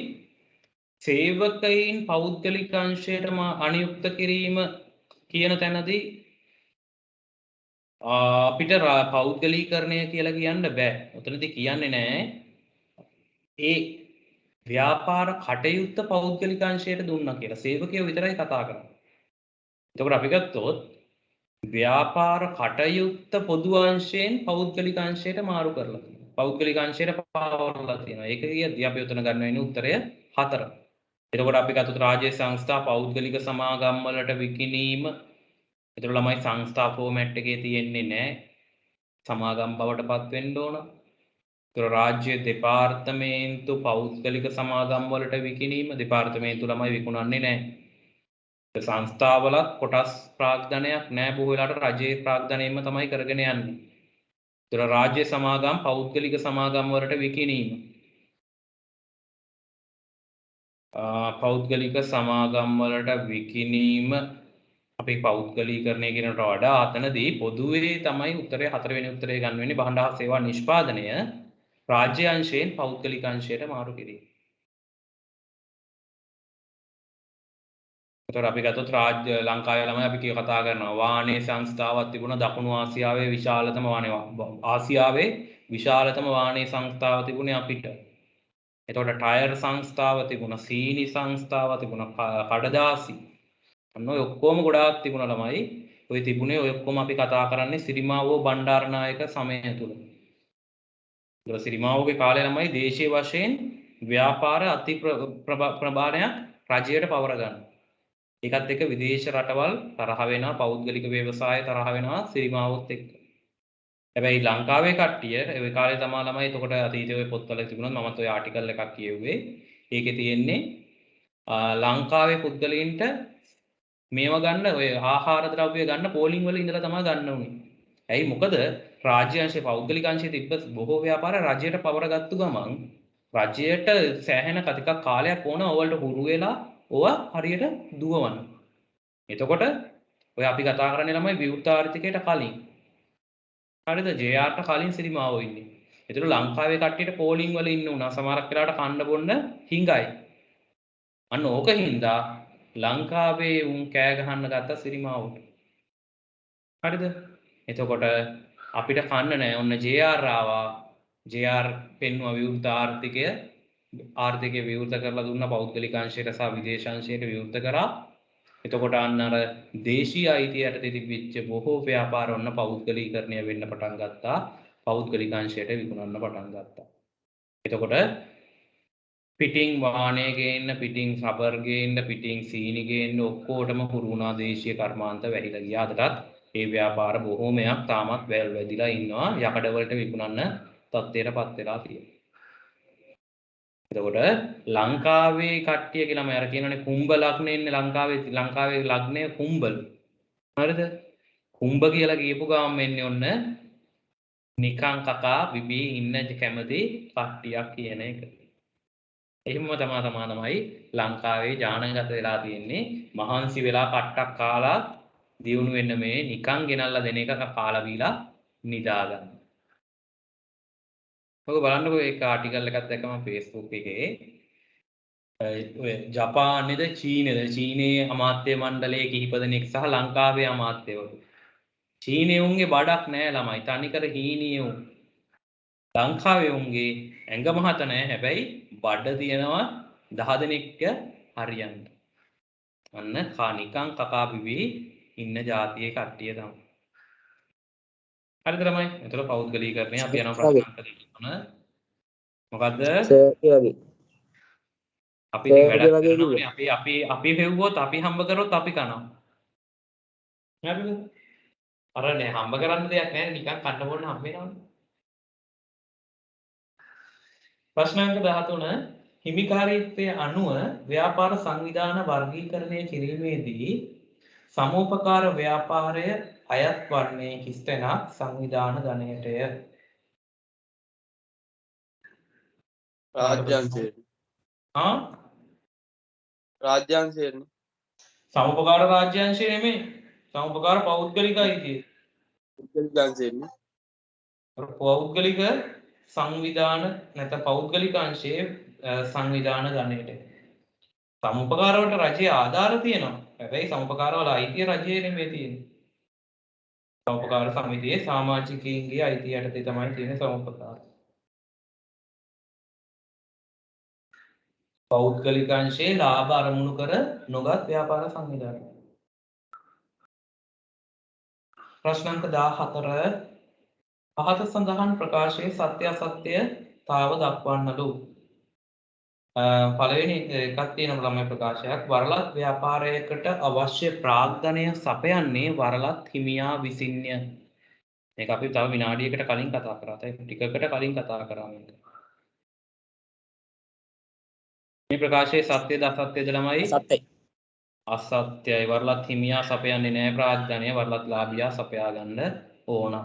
සේවකයින් පෞද්ගලික අංශයට අනියුක්ත කිරීම කියන තැනදී අපිට පෞද්ගලීකරණය කියලා කියන්න බෑ. ඔතනදී කියන්නේ නෑ ඒ ව්‍යාපාර කටයුත්ත පෞද්ගලික අංශයට දුන්නා කියලා. සේවකයෝ විතරයි කතා කරන්නේ. එතකොට අපි ගත්තොත් ව්‍යාපාර කටයුත්ත පොදු අංශයෙන් පෞද්ගලික අංශයට මාරු කරලා තියෙනවා. පෞද්ගලික අංශයට පාවරලා තියෙනවා. ඒක කියද්දී අපි උතන ගන්න වෙන්නේ උත්තරය 4. එතකොට අපි ගත්තොත් රාජ්‍ය සංස්ථා පෞද්ගලික සමාගම් වලට විකිණීම. ඒතර ළමයි සංස්ථා ෆෝමැට් එකේ තියෙන්නේ නැහැ. සමාගම් බවට පත් වෙන්න ඕන. ඒතර රාජ්‍ය දෙපාර්තමේන්තු පෞද්ගලික සමාගම් වලට විකිණීම දෙපාර්තමේන්තු ළමයි විකුණන්නේ නැහැ. සංස්ථාවලත් කොටස් ප්‍රාග්ධනයක් නැහැ. බොහෝ වෙලාවට රජයේ ප්‍රාග්ධනයෙන්ම තමයි කරගෙන යන්නේ. ඒතර රාජ්‍ය සමාගම් පෞද්ගලික සමාගම් වලට විකිණීම. පෞද්ගලික සමාගම් වලට විකිණීම අපි පෞද්ගලීකරණය කියනට වඩා අතනදී පොදුවේ තමයි උත්තරේ 4 වෙනි උත්තරේ ගන්න වෙන්නේ. භාණ්ඩ හා සේවා නිෂ්පාදනය රාජ්‍ය අංශයෙන් පෞද්ගලික අංශයට මාරු කිරීම. එතකොට අපි ගත්තොත් රාජ්‍ය ලංකාවේ ළමයි අපි කතා කරනවා වාහනේ සංස්ථාවක් තිබුණා දකුණු ආසියාවේ විශාලතම ආසියාවේ විශාලතම වාහනේ සංස්ථාව තිබුණේ අපිට. එතකොට ටයර් සංස්ථාව තිබුණා, සීනි සංස්ථාව තිබුණා, කඩදාසි. අන්න ඔය ඔක්කොම ගොඩාක් තිබුණා ළමයි. ඔය තිබුණේ ඔය ඔක්කොම අපි කතා කරන්නේ සිරිමාවෝ බණ්ඩාරනායක සමය තුල. ඒක සිරිමාවෝගේ කාලේ ළමයි දේශීය වශයෙන් ව්‍යාපාර අති ප්‍රබාණයක් රජයට පවර ගන්න. ඒකත් එක්ක විදේශ රටවල් තරහ වෙනවා, පෞද්ගලික ව්‍යවසාය තරහ වෙනවා සිරිමාවොත් එක්ක. හැබැයි ලංකාවේ කට්ටිය ඒ කාලේ තමයි ළමයි එතකොට අතීතයේ ඔය පොත්වල තිබුණා මමත් ඔය ආටිකල් එකක් කියුවේ. ඒකේ තියෙන්නේ ලංකාවේ පුද්ගලයින්ට මේවා ගන්න ඔය ආහාර ද්‍රව්‍ය ගන්න පෝලිං වල ඉඳලා තමයි ගන්න උනේ. ඇයි මොකද රාජ්‍ය අංශේ පෞද්ගලික අංශයේ තිබ්බ බොහෝ ව්‍යාපාර රජයට පවරගත්තු ගමන් රජයට සෑහෙන ටිකක් කාලයක් ඕන ඕවලට හුරු වෙලා ඕවා හරියට දුවවන්න. එතකොට ඔය අපි කතා කරන්නේ ළමයි විවෘත ආර්ථිකයට කලින්. හරිද? JRට කලින් සිරිමාවෝ ඉන්නේ. ඒතර ලංකාවේ කට්ටියට පෝලිං වල ඉන්න උනා. සමහරක් වෙලාවට කන්න බොන්න හිඟයි. අන්න ඕක හින්දා ලංකාවේ උන් කෑ ගහන්න ගත්ත සිරිමාවුට. හරිද? එතකොට අපිට කන්න නෑ. ඔන්න JR ආවා. JR පෙන්නුවා විවෘත ආර්ථිකය විවෘත කරලා දුන්න පෞද්ගලික අංශයට සහ විදේශ අංශයට විවෘත කරා. එතකොට අන්න අර දේශීය අයිතියට තිබිච්ච බොහෝ ව්‍යාපාර ඔන්න පෞද්ගලීකරණය වෙන්න පටන් ගත්තා. පෞද්ගලික අංශයට විකුණන්න පටන් ගත්තා. එතකොට පිටින් වාහනේ ගේන්න, පිටින් රබර් ගේන්න, පිටින් සීනි ගේන්න ඔක්කොටම හුරු වුණා දේශීය කර්මාන්ත වැහිලා ගියා. අදටත් මේ ව්‍යාපාර බොහෝමයක් තාමත් වැදිලා ඉන්නවා. යකඩ වලට විකුණන්න තත්ත්වයටපත් වෙලා තියෙනවා. එතකොට ලංකාවේ කට්ටිය කියලා මම අර කියනනේ කුම්භ ලග්නේ ඉන්නේ ලංකාවේ ලග්නය කුම්භල්. හරිද? කුම්භ කියලා කියපු ගාම එන්නේ ඔන්න නිකං කකා විබී ඉන්න කැමති කට්ටියක් කියන එක. එහෙම තමයි ලංකාවේ ඥානගත වෙලා තියෙන්නේ. මහන්සි වෙලා කට්ටක් කාලා දියුණු වෙන්න මේ නිකං ගෙනල්ලා දෙන එක කාලා බීලා නිදා ගන්න. ඔක බලන්නකෝ ඒක ආටිකල් එකක් දැක්කම Facebook එකේ ඔය ජපානේද චීනයේ අමාත්‍ය මණ්ඩලයේ කිහිප දෙනෙක් සහ ලංකාවේ අමාත්‍යවරු. චීනයේ උන්ගේ බඩක් නෑ ළමයි. තනිකර හීනියේ උන්. ලංකාවේ උන්ගේ ඇඟ මහත නෑ හැබැයි බඩ තියෙනවා 10 දෙනෙක්ට හරියන්න. අන්න නිකන් කකා බිබී ඉන්න જાතියේ කට්ටිය තමයි. හරිද ළමයි? එතකොට පෞද්ගලීකරණය අපි යනවා ප්‍රශ්න අංක 3. මොකද්ද? සර් වගේ. අපි ඉතින් සර් වැඩක් වගේ කරනවානේ. අපි හෙව්වොත් අපි හම්බ කරොත් අපි කනවා. හරිද? අර නෑ හම්බ කරන්න දෙයක් නෑ නිකන් කන්න බොන්න හම්බ වෙනවනේ. ප්‍රශ්න අංක 13 හිමිකාරීත්වයේ අනුව ව්‍යාපාර සංවිධාන වර්ගීකරණය කිරීමේදී සමෝපකාර ව්‍යාපාරය අයත් වන්නේ කිස්තැනක් සංවිධාන ගණයටය. රාජ්‍යංශයෙන්. රාජ්‍යංශයෙන්. සමෝපකාර රාජ්‍යංශය නෙමෙයි. සමෝපකාර පෞද්ගලික අයිතිය. පුද්ගලිකංශයෙන්. පෞද්ගලික සංවිධාන නැත්නම් පෞද්ගලික අංශයේ සංවිධාන ගණයට. සමුපකාර වලට රජයේ ආධාර තියෙනවා. හැබැයි සමුපකාර වල අයිතිය රජයේ නෙමෙයි තියෙන්නේ. සමුපකාර සමිතියේ සමාජිකයින්ගේ අයිතිය යටතේ තමයි තියෙන සමුපකාර. පෞද්ගලික අංශයේ ලාභ අරමුණු කර නොගත් ව්‍යාපාර සංවිධාන. ප්‍රශ්න අංක 14 පහත සඳහන් ප්‍රකාශයේ සත්‍ය අසත්‍යතාව දක්වන්නලු. පළවෙනි එකක් තියෙනවා ළමයි ප්‍රකාශයක් වරලත් ව්‍යාපාරයකට අවශ්‍ය ප්‍රාග්ධනය සපයන්නේ වරලත් හිමියා විසින්ය. මේක අපි තව විනාඩියකට කලින් කතා කරා. ටිකකට කලින් කතා කරා මේක. මේ ප්‍රකාශයේ සත්‍යද අසත්‍යද ළමයි? සත්‍යයි. අසත්‍යයි. වරලත් හිමියා සපයන්නේ නැහැ ප්‍රාග්ධනය. වරලත් ලාභියා සපයා ගන්න ඕන.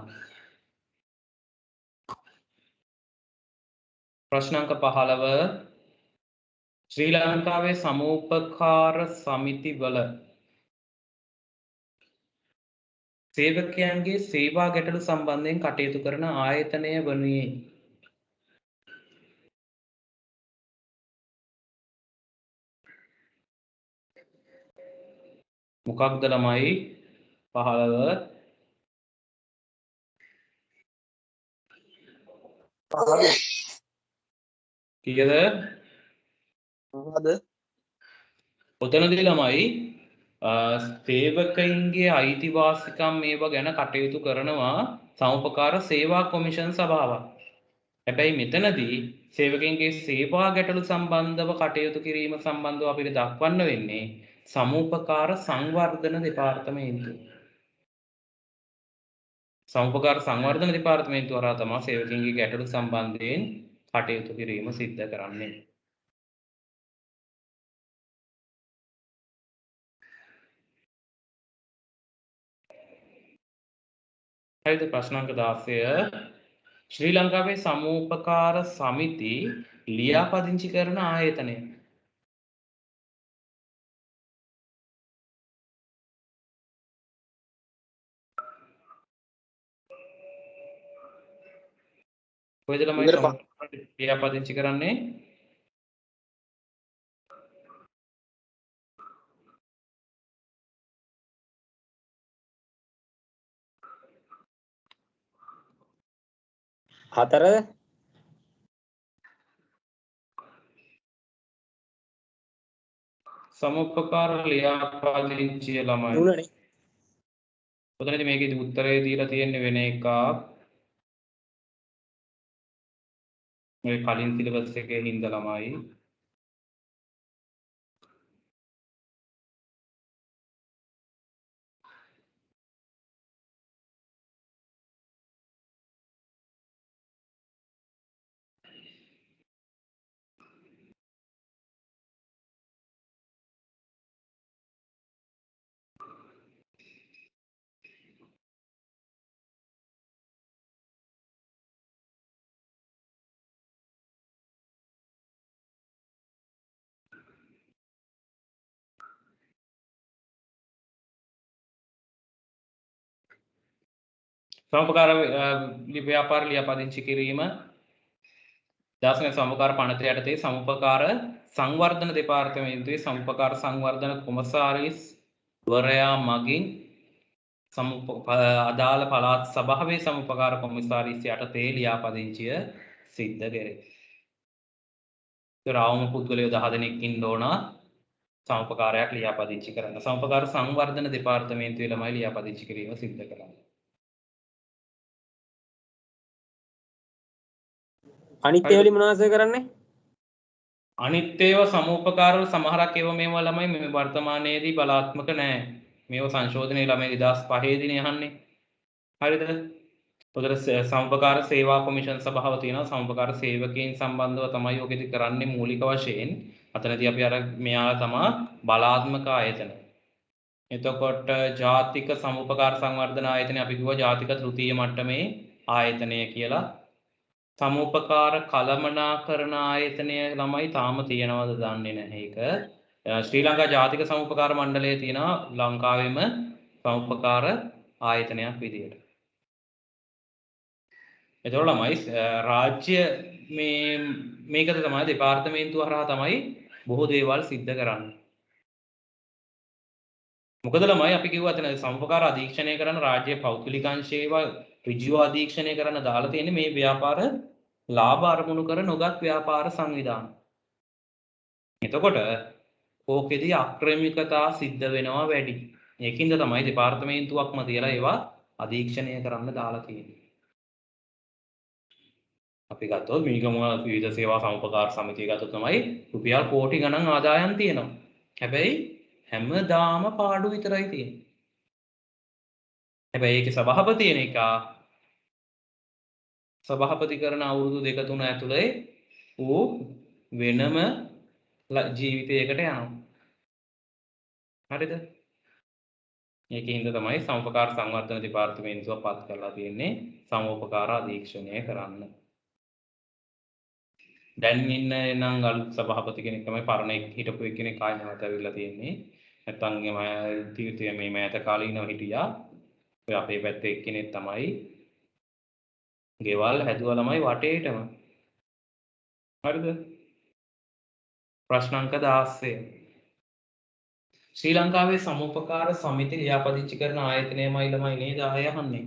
ප්‍රශ්න අංක 15 ශ්‍රී ලංකාවේ සමූපකාර සමිති වල සේවකයන්ගේ සේවා ගැටළු සම්බන්ධයෙන් කටයුතු කරන ආයතනය වනුයේ මොකක්ද ළමයි? 15 කීයද? මොකද? ඔතනදී ළමයි සේවකයින්ගේ අයිතිවාසිකම් මේවා ගැන කටයුතු කරනවා සමුපකාර සේවා කොමිෂන් සභාවක්. හැබැයි මෙතනදී සේවකයින්ගේ සේවා ගැටළු සම්බන්ධව කටයුතු කිරීම සම්බන්ධව අපිට දක්වන්න වෙන්නේ සමුපකාර සංවර්ධන දෙපාර්තමේන්තුව. සමුපකාර සංවර්ධන දෙපාර්තමේන්තුව හරහා තමයි සේවකයින්ගේ ගැටළු සම්බන්ධයෙන් කටයුතු කිරීම සිද්ධ කරන්නේ. හරිද? ප්‍රශ්න අංක 16 ශ්‍රී ලංකාවේ සමූපකාර සමිති ලියාපදිංචි කරන ආයතනය. කොහෙද ළමයි ලියාපදිංචි කරන්නේ? හතරද? සමුපකාර ලියාපදිංචිය ළමයි. තුනනේ. ඔතනදී මේකේ උත්තරේ දීලා තියෙන්නේ වෙන එකක්. මේ කලින් සිලබස් එකේ හින්දා ළමයි. සමුපකාර ව්‍යාපාර ලියාපදිංචි කිරීම දාසන සමුපකාර පනත යටතේ සමුපකාර සංවර්ධන දෙපාර්තමේන්තුවේ සමුපකාර සංවර්ධන කොමසාරිස් වරයා මගින් අදාළ පළාත් සභාවේ සමුපකාර කොමසාරිස් යටතේ ලියාපදිංචිය සිද්ධ කෙරේ. රාවම පුද්ගලයෝ 10 දෙනෙක් ඉන්න ඕන සමුපකාරයක් ලියාපදිංචි කරන්න. සමුපකාර සංවර්ධන දෙපාර්තමේන්තුවේ ළමයි ලියාපදිංචි කිරීම සිද්ධ කරන්නේ. අනිත් ඒවා වලින් මොනවද කරන්නේ? අනිත් ඒවා සමුපකාරවල සමහරක් ඒවා මේවා ළමයි මේ වර්තමානයේදී බලාත්මක නැහැ. මේවා සංශෝධනයේ ළමයි 2005 දී අහන්නේ. හරිද? උදේ සමුපකාර සේවා කොමිෂන් සභාව තියෙනවා. සමුපකාර සේවකයන් සම්බන්ධව තමයි ඔකෙදි කරන්නේ මූලික වශයෙන්. අතනදී අපි අර මෙයා තමයි බලාත්මක ආයතන. එතකොට ජාතික සමුපකාර සංවර්ධන ආයතනය අපි කිව්වා ජාතික තෘතීය මට්ටමේ ආයතනය කියලා. සමුපකාර කළමනාකරණ ආයතනය ළමයි තාම තියෙනවද දන්නේ නැහැ ඒක. ශ්‍රී ලංකා ජාතික සමුපකාර මණ්ඩලය තියෙනවා ලංකාවෙම සමුපකාර ආයතනයක් විදියට. එතකොට ළමයි රාජ්‍ය මේකද තමයි දෙපාර්තමේන්තුව හරහා තමයි බොහෝ දේවල් සිද්ධ කරන්නේ. මොකද ළමයි අපි කිව්වා අතන සමුපකාර අධීක්ෂණය කරන රාජ්‍ය පෞද්ගලික අංශේව ඍජුව අධීක්ෂණය කරන දාලා තියෙන්නේ මේ ව්‍යාපාර ලාභ අරමුණු කර නොගත් ව්‍යාපාර සංවිධාන. එතකොට ඕකෙදී අක්‍රමිකතා සිද්ධ වෙනවා වැඩි. ඒකින්ද තමයි දෙපාර්තමේන්තුවක්ම තියලා ඒවා අධීක්ෂණය කරන්න දාලා තියෙන්නේ. අපි ගත්තොත් මීගම විවිධ සේවා සමුපකාර සමිතිය ගත්තොත් තමයි රුපියල් කෝටි ගණන් ආදායම් තියෙනවා. හැබැයි හැමදාම පාඩු විතරයි තියෙන්නේ. හැබැයි ඒකේ සභාපති කෙන එක සභාපති කරන අවුරුදු 2-3 ඇතුලේ ඌ වෙනම ජීවිතයකට යනවා. හරිද? ඒකින්ද තමයි සමුපකාර සංවර්ධන දෙපාර්තමේන්තුව පත් කරලා තියෙන්නේ සමුපකාර අධීක්ෂණය කරන්න. දැන් ඉන්න නම් අලුත් සභාපති කෙනෙක් තමයි පරණ හිටපු එක්කෙනෙක් ආයෙ නැවත ඇවිල්ලා තියෙන්නේ. නැත්තම් තීර්ථය මේ මෑත කාලීනව හිටියා. ඔය අපේ පැත්තේ එක්කෙනෙක් තමයි ගෙවල් හැදුවා ළමයි වටේටම. හරිද? ප්‍රශ්න අංක 16. ශ්‍රී ලංකාවේ සමුපකාර සමිති ලියාපදිංචි කරන ආයතනයමයි ළමයි නේද ආය අහන්නේ.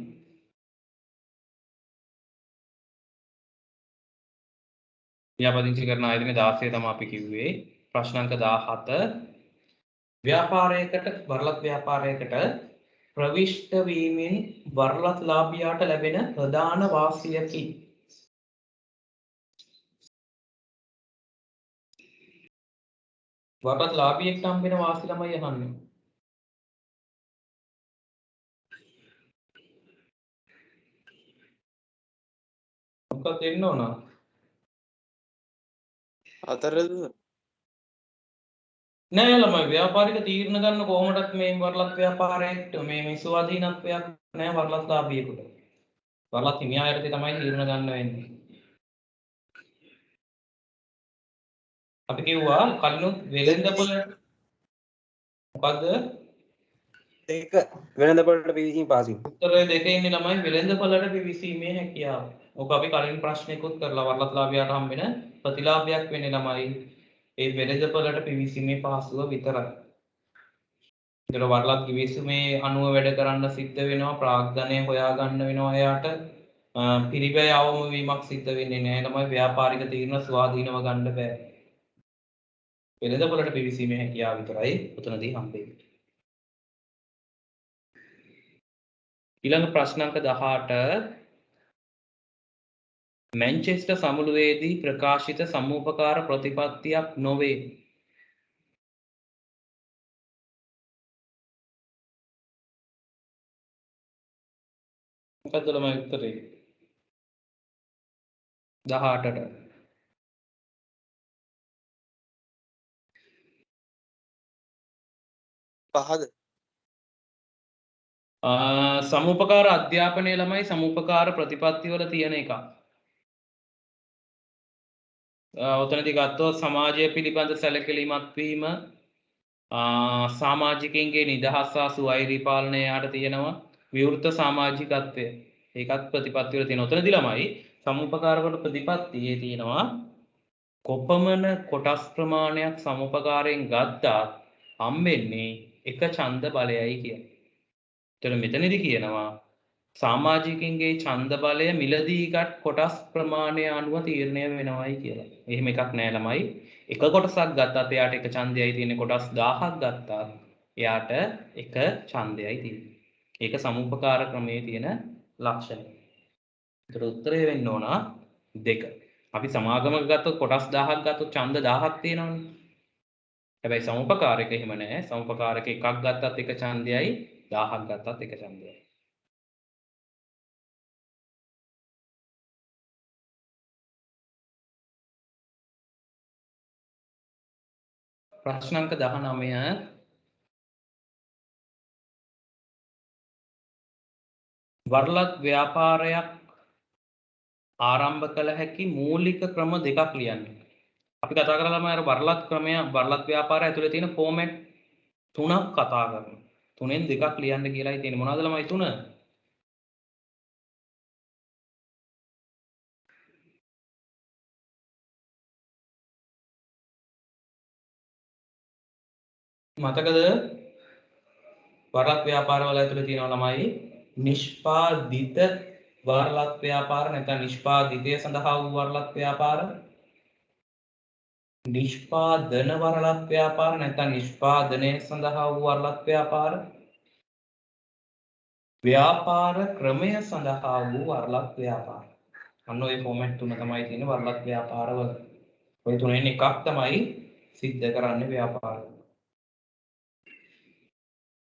ලියාපදිංචි කරන ආයතන 16 තමයි අපි කිව්වේ. ප්‍රශ්න අංක 17 ව්‍යාපාරයකට වරලත් ව්‍යාපාරයකට ප්‍රවිෂ්ඨ වීමෙන් වරලත් ලාභියාට ලැබෙන ප්‍රධාන වාසියකි. වරලත් ලාභියෙක්ට හම්බෙන වාසිය තමයි අහන්නේ. මොකක්ද දෙන්න ඕන? අතරද නෑ ළමයි ව්‍යාපාරික තීරණ ගන්න කොහොමදත් මේ වරලත් ව්‍යාපාරයට මේ ස්වාධීනත්වයක් නෑ වරලත් ලාභියෙකුට. වරලත් හිමියායට තමයි තීරණ ගන්න වෙන්නේ. අපි කිව්වා කලිනුත් වෙළඳපොළ මොකද්ද? දෙක වෙළඳපොළට පිවිසීම පහසුයි. උත්තරය දෙකේ ඉන්නේ ළමයි වෙළඳපොළට පිවිසීමේ හැකියාව. ඔක අපි කලින් ප්‍රශ්නයකුත් කරලා වරලත් ලාභියාට හම්බෙන ප්‍රතිලාභයක් වෙන්නේ ළමයි ඒ වෙළඳපොළට පිවිසීමේ පහසුව විතරයි. ඒතර වරලත් කිවිසුමේ අණුව වැඩ කරන්න සිද්ධ වෙනවා ප්‍රාග්ධනය හොයාගන්න වෙනවා එයාට පිරිබෑ අවම වීමක් සිද්ධ වෙන්නේ නැහැ ළමයි ව්‍යාපාරික තීරණ ස්වාධීනව ගන්න බෑ. වෙළඳපොළට පිවිසීමේ හැකියාව විතරයි උතනදී හම්බෙන්නේ. ඊළඟ ප්‍රශ්න අංක 18 මැන්චෙස්ටර් සමුළුවේදී ප්‍රකාශිත සමුපකාර ප්‍රතිපත්තියක් නොවේ. මොකක්ද ළමයි උත්තරේ? 18ට පහද සමුපකාර අධ්‍යාපනය ළමයි සමුපකාර ප්‍රතිපත්තිවල තියෙන එක. ඔතනදී ගත්තොත් සමාජය පිළිබඳ සැලකිලිමත් වීම සමාජිකයන්ගේ නිදහස් සහ සුවෛරී පාලනය යට තියෙනවා විවෘත සමාජිකත්වය. ඒකත් ප්‍රතිපත්තිවල තියෙන. ඔතනදී ළමයි සමුපකාරවල ප්‍රතිපත්තියේ තියෙනවා කොපමණ කොටස් ප්‍රමාණයක් සමුපකාරයෙන් ගත්තා හම්බෙන්නේ එක ඡන්ද බලයයි කියන. එතන මෙතනදී කියනවා සමාජිකින්ගේ ඡන්ද බලය මිලදීගත් කොටස් ප්‍රමාණය අනුව තීරණය වෙනවයි කියලා. එහෙම එකක් නෑ ළමයි. එක කොටසක් ගත්තත් එයාට එක ඡන්දයයි තියෙන්නේ. කොටස් 1000ක් ගත්තත් එයාට එක ඡන්දයයි තියෙන්නේ. ඒක සමුපකාර ක්‍රමයේ තියෙන ලක්ෂණය. ඒතර උත්තරය වෙන්න ඕන 2. අපි සමාගමක ගත්තොත් කොටස් 1000ක් ගත්තොත් ඡන්ද 1000ක් තියෙනවනේ. හැබැයි සමුපකාරක එහෙම නැහැ. සමුපකාරක එකක් ගත්තත් එක ඡන්දයයි 1000ක් ගත්තත් එක ඡන්දයයි. ප්‍රශ්න අංක 19 වරලත් ව්‍යාපාරයක් ආරම්භ කළ හැකි මූලික ක්‍රම දෙකක් ලියන්න. අපි කතා කරලා ළමයි අර වරලත් ක්‍රමය වරලත් ව්‍යාපාරය ඇතුලේ තියෙන ෆෝමැට් තුනක් කතා කරනවා. තුනෙන් දෙකක් ලියන්න කියලායි තියෙන්නේ. මොනවද ළමයි තුන? මතකද? වරලත් ව්‍යාපාරවල ඇතුලේ තියෙනවා ළමයි නිෂ්පාදිත වරලත් ව්‍යාපාර නැත්නම් නිෂ්පාදිතය සඳහා වූ වරලත් ව්‍යාපාර, නිෂ්පාදන වරලත් ව්‍යාපාර නැත්නම් නිෂ්පාදනය සඳහා වූ වරලත් ව්‍යාපාර, ව්‍යාපාර ක්‍රමය සඳහා වූ වරලත් ව්‍යාපාර. අන්න ඔය ෆෝමැට් තුන තමයි තියෙන්නේ වරලත් ව්‍යාපාරවල. ඔය තුනෙන් එකක් තමයි සිද්ධ කරන්නේ ව්‍යාපාර.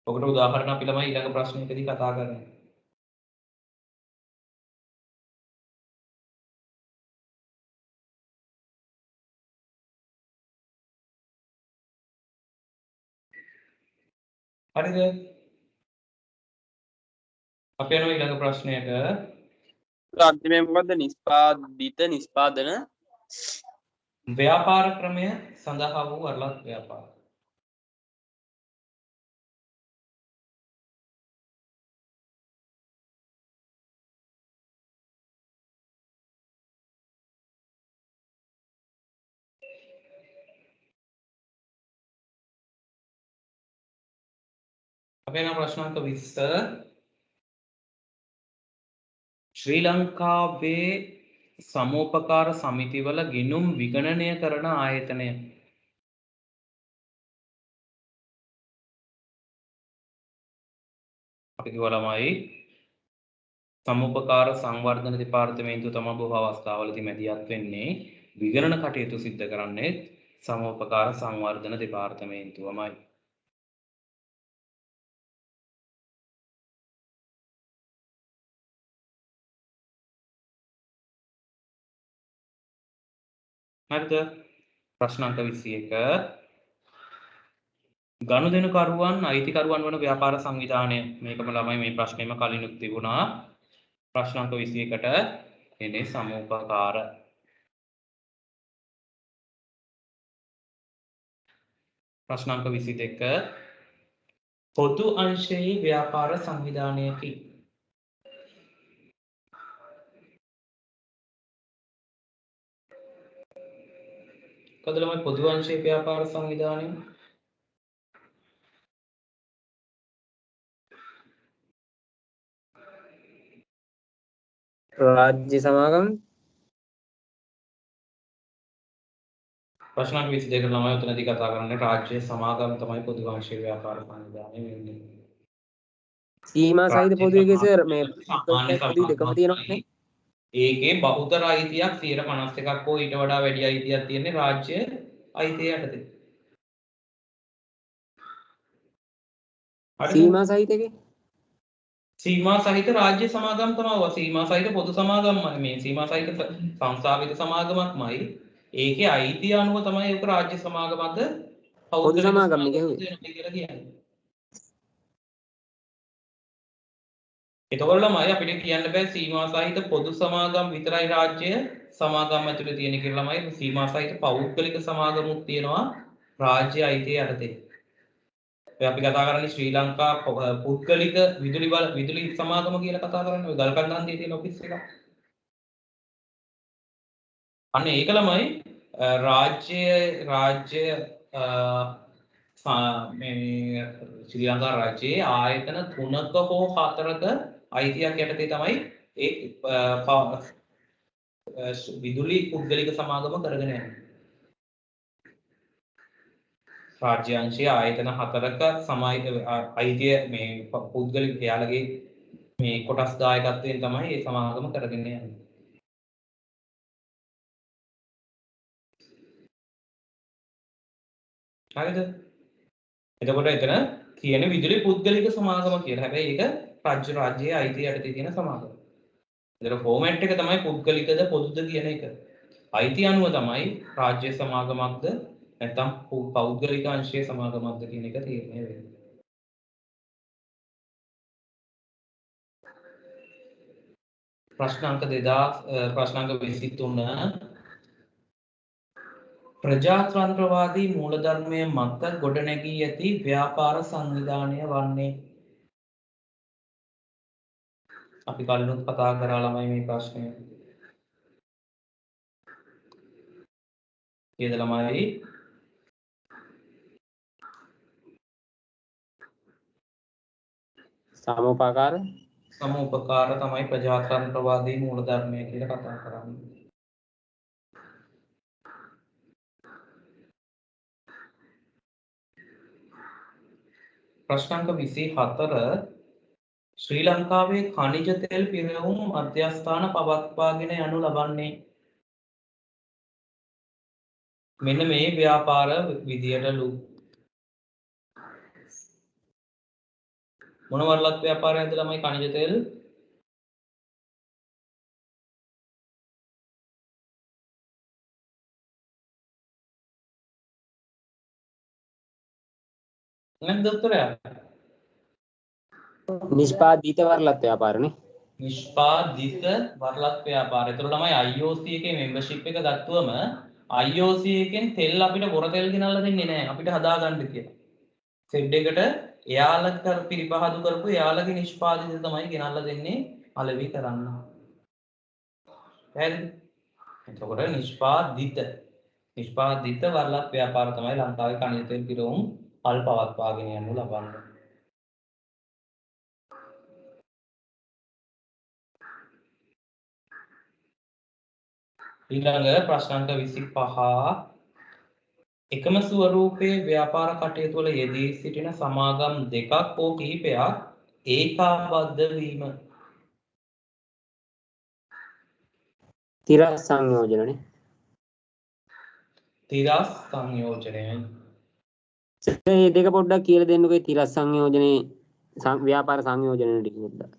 ඔකට උදාහරණ අපි ළමයි ඊළඟ ප්‍රශ්නයකදී කතා කරන්නේ. හරිද? අපි යනවා ඊළඟ ප්‍රශ්නයට. අන්තිමේ මොකද්ද? නිෂ්පාදන ව්‍යාපාර ක්‍රමය සඳහා වූ වරලත් ව්‍යාපාර. අපි යනවා ප්‍රශ්න අංක 20. ශ්‍රී ලංකාවේ සමෝපකාර සමිතිවල ගිණුම් විගණනය කරන ආයතනය. අපි කිව්වා ළමයි සමෝපකාර සංවර්ධන දෙපාර්තමේන්තුව තමයි බොහෝ අවස්ථාවලදී මැදිහත් වෙන්නේ. විගණන කටයුතු සිද්ධ කරන්නේ සමෝපකාර සංවර්ධන දෙපාර්තමේන්තුවමයි. හරිද? ප්‍රශ්න අංක 21. ගනුදෙනුකරුවන් අයිතිකරුවන් වන ව්‍යාපාර සංවිධානය. මේකම ළමයි මේ ප්‍රශ්නේම කලිනුත් තිබුණා. ප්‍රශ්න අංක 21ට එන්නේ සමෝපකාර. ප්‍රශ්න අංක 22 පොදු අංශයේ ව්‍යාපාර සංවිධානයකි. මොකද ළමයි පොදු අංශයේ ව්‍යාපාර සංවිධානය? රාජ්‍ය සමාගම්. ප්‍රශ්න අංක 22 ළමයි උතනදී කතා කරන්නේ රාජ්‍ය සමාගම් තමයි පොදු අංශයේ ව්‍යාපාර සංවිධානය වෙන්නේ. සීමා සහිත පොදුවේ සර් මේ සාමාන්‍ය පොදුවේ දෙකම තියෙනවානේ. ඒකේ බහුතර අයිතියක් 51ක් හෝ ඊට වඩා වැඩි අයිතියක් තියෙන්නේ රාජ්‍ය අයිතිය යටතේ. සීමා සහිත එකේ සීමා සහිත රාජ්‍ය සමාගම් තමයි. සීමා සහිත පොදු සමාගම්මයි මේ. සීමා සහිත සංස්ථාවිත සමාගමක්මයි. ඒකේ අයිතිය අනුව තමයි ඒක රාජ්‍ය සමාගමද පොදු සමාගම් කියලා කියන්නේ. එතකොට ළමයි අපිට කියන්න බෑ සීමා සහිත පොදු සමාගම් විතරයි රාජ්‍ය සමාගම් ඇතුලේ තියෙන කියලා ළමයි. සීමා සහිත පෞද්ගලික සමාගමුත් තියෙනවා රාජ්‍ය අයිතිය යටතේ. අපි කතා කරන්නේ ශ්‍රී ලංකා පුද්ගලික විදුලි සමාගම කියලා කතා කරන්නේ. ඔය ගල්කන්දන්තියේ තියෙන ඔෆිස් එක. අන්න ඒක ළමයි රාජ්‍ය මේ ශ්‍රී ලංකා රාජ්‍යයේ ආයතන 3ක හෝ 4ක අයිතියක් යටතේ තමයි ඒ විදුලි පුද්ගලික සමාගම කරගෙන යන්නේ. රාජ්‍ය අංශයේ ආයතන 4ක සමායි අයිතිය මේ පුද්ගලික එයාලගේ මේ කොටස් දායකත්වයෙන් තමයි මේ සමාගම කරගෙන යන්නේ. හරිද? එතකොට එතන කියන විදුලි පුද්ගලික සමාගම කියලා. හැබැයි ඒක රාජ්‍යයේ අයිතිය යටතේ තියෙන සමාගම. එතන ෆෝමැට් එක තමයි පුද්ගලිකද පොදුද කියන එක. අයිතිය අනුව තමයි රාජ්‍ය සමාගමක්ද නැත්නම් පෞද්ගලික අංශයේ සමාගමක්ද කියන එක තීරණය වෙන්නේ. ප්‍රශ්න අංක 2000 ප්‍රශ්න අංක 23 ප්‍රජාතන්ත්‍රවාදී මූලධර්මයේ මත ගොඩනැගී ඇති ව්‍යාපාර සංවිධානය වන්නේ. අපි කලිනුත් කතා කරා ළමයි මේ ප්‍රශ්නය. කීයද ළමයි? සමෝපකාර සමෝපකාර තමයි ප්‍රජාතන්ත්‍රවාදී මූලධර්මය කියලා කතා කරන්නේ. ප්‍රශ්න අංක 24 ශ්‍රී ලංකාවේ ඛනිජ තෙල් පිරවුම් මධ්‍යස්ථාන පවත්වාගෙන යනු ලබන්නේ මෙන්න මේ ව්‍යාපාර විදියටලු. මොන වරලක් ව්‍යාපාරයක්ද ළමයි ඛනිජ තෙල්? නැද්ද උත්තරය? නිෂ්පාදිත වරලත් ව්‍යාපාරනේ. නිෂ්පාදිත වරලක් ව්‍යාපාර. ඒතර ළමයි IOC එකේ membership එක ගත්තුවම IOC එකෙන් තෙල් අපිට බොර තෙල් ගෙනල්ලා දෙන්නේ නැහැ. අපිට හදාගන්න කියලා. සෙඩ් එකට එයාලා පිරිපහදු කරපු එයාලගේ නිෂ්පාදිත තමයි ගෙනල්ලා දෙන්නේ අලෙවි කරන්න. හරිද? එතකොට නිෂ්පාදිත වරලක් ව්‍යාපාර තමයි ලංකාවේ ඛනිජ තෙල් පිරවුම් පල් පවත්වාගෙන යනු ලබන්නේ. ඊළඟ ප්‍රශ්න අංක 25 එකම ස්වරූපයේ ව්‍යාපාර කටයුතු වල යෙදී සිටින සමාගම් දෙකක් හෝ කිහිපයක් ඒකාබද්ධ වීම. තිරස් සංයෝජනනේ. තිරස් සංයෝජනයයි. මේ දෙක පොඩ්ඩක් කියලා දෙන්නකෝ තිරස් සංයෝජනේ ව්‍යාපාර සංයෝජන ටික පොඩ්ඩක්.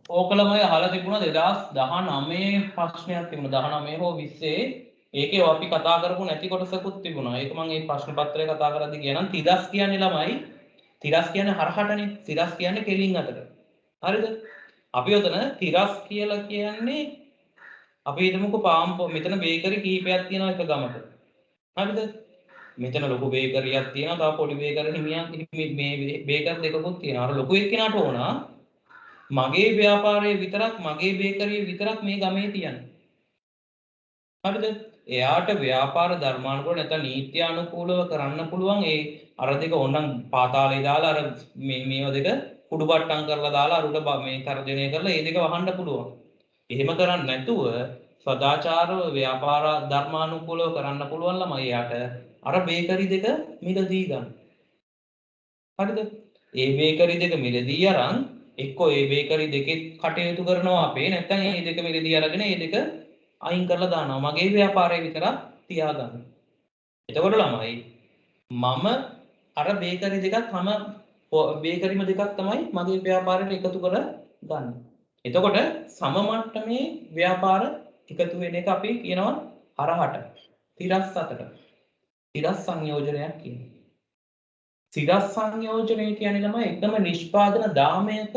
ඕකලමයි අහලා තිබුණා 2019 ප්‍රශ්නයක් තිබුණා 19 හෝ 20 ඒකේ අපි කතා කරපු නැති කොටසකුත් තිබුණා. ඒක මම මේ ප්‍රශ්න පත්‍රය කතා කරද්දී කියනනම් තිරස් කියන්නේ ළමයි තිරස් කියන්නේ හරහටනේ. තිරස් කියන්නේ කෙලින් අතට. හරිද? අපි උතන තිරස් කියලා කියන්නේ අපි හිතමුකෝ මෙතන බේකරි කීපයක් තියෙනවා එක ගමක. හරිද? මෙතන ලොකු බේකරියක් තියෙනවා. තව පොඩි බේකරි හිමියක් මේ බේකර් දෙකකුත් තියෙනවා. අර ලොකු එක්කෙනාට ඕන මගේ ව්‍යාපාරයේ විතරක් මගේ බේකරියේ විතරක් මේ ගමේ තියන්නේ. හරිද? එයාට ව්‍යාපාර ධර්මානුකූල නැත්නම් නීත්‍යානුකූලව කරන්න පුළුවන් ඒ අර දෙක ඕනනම් පාතාලේ දාලා අර මේව දෙක කුඩු බට්ටම් කරලා දාලා අරුට මේ තර්ජනය කරලා ඒ දෙක වහන්න පුළුවන්. එහෙම කරන්නේ නැතුව සදාචාරව ව්‍යාපාර ධර්මානුකූලව කරන්න පුළුවන් ළමයි යාට අර බේකරි දෙක මිලදී ගන්න. හරිද? ඒ බේකරි දෙක මිලදී අරන් එක්කෝ ඒ බේකරි දෙකේ කටයුතු කරනවා අපේ නැත්නම් මේ දෙක මිලදී අරගෙන මේ දෙක අයින් කරලා දානවා. මගේ ව්‍යාපාරය විතරක් තියාගන්න. එතකොට ළමයි මම අර බේකරි දෙකක් තම බේකරිම දෙකක් තමයි මගේ ව්‍යාපාරයට එකතු කර ගන්න. එතකොට සම මට්ටමේ ව්‍යාපාර එකතු වෙන එක අපි කියනවා හරහට තිරස් අතට. තිරස් සංයෝජනයක් කියනවා. තිරස් සංයෝජනය කියන්නේ ළමයි එකම නිෂ්පාදන දාමයක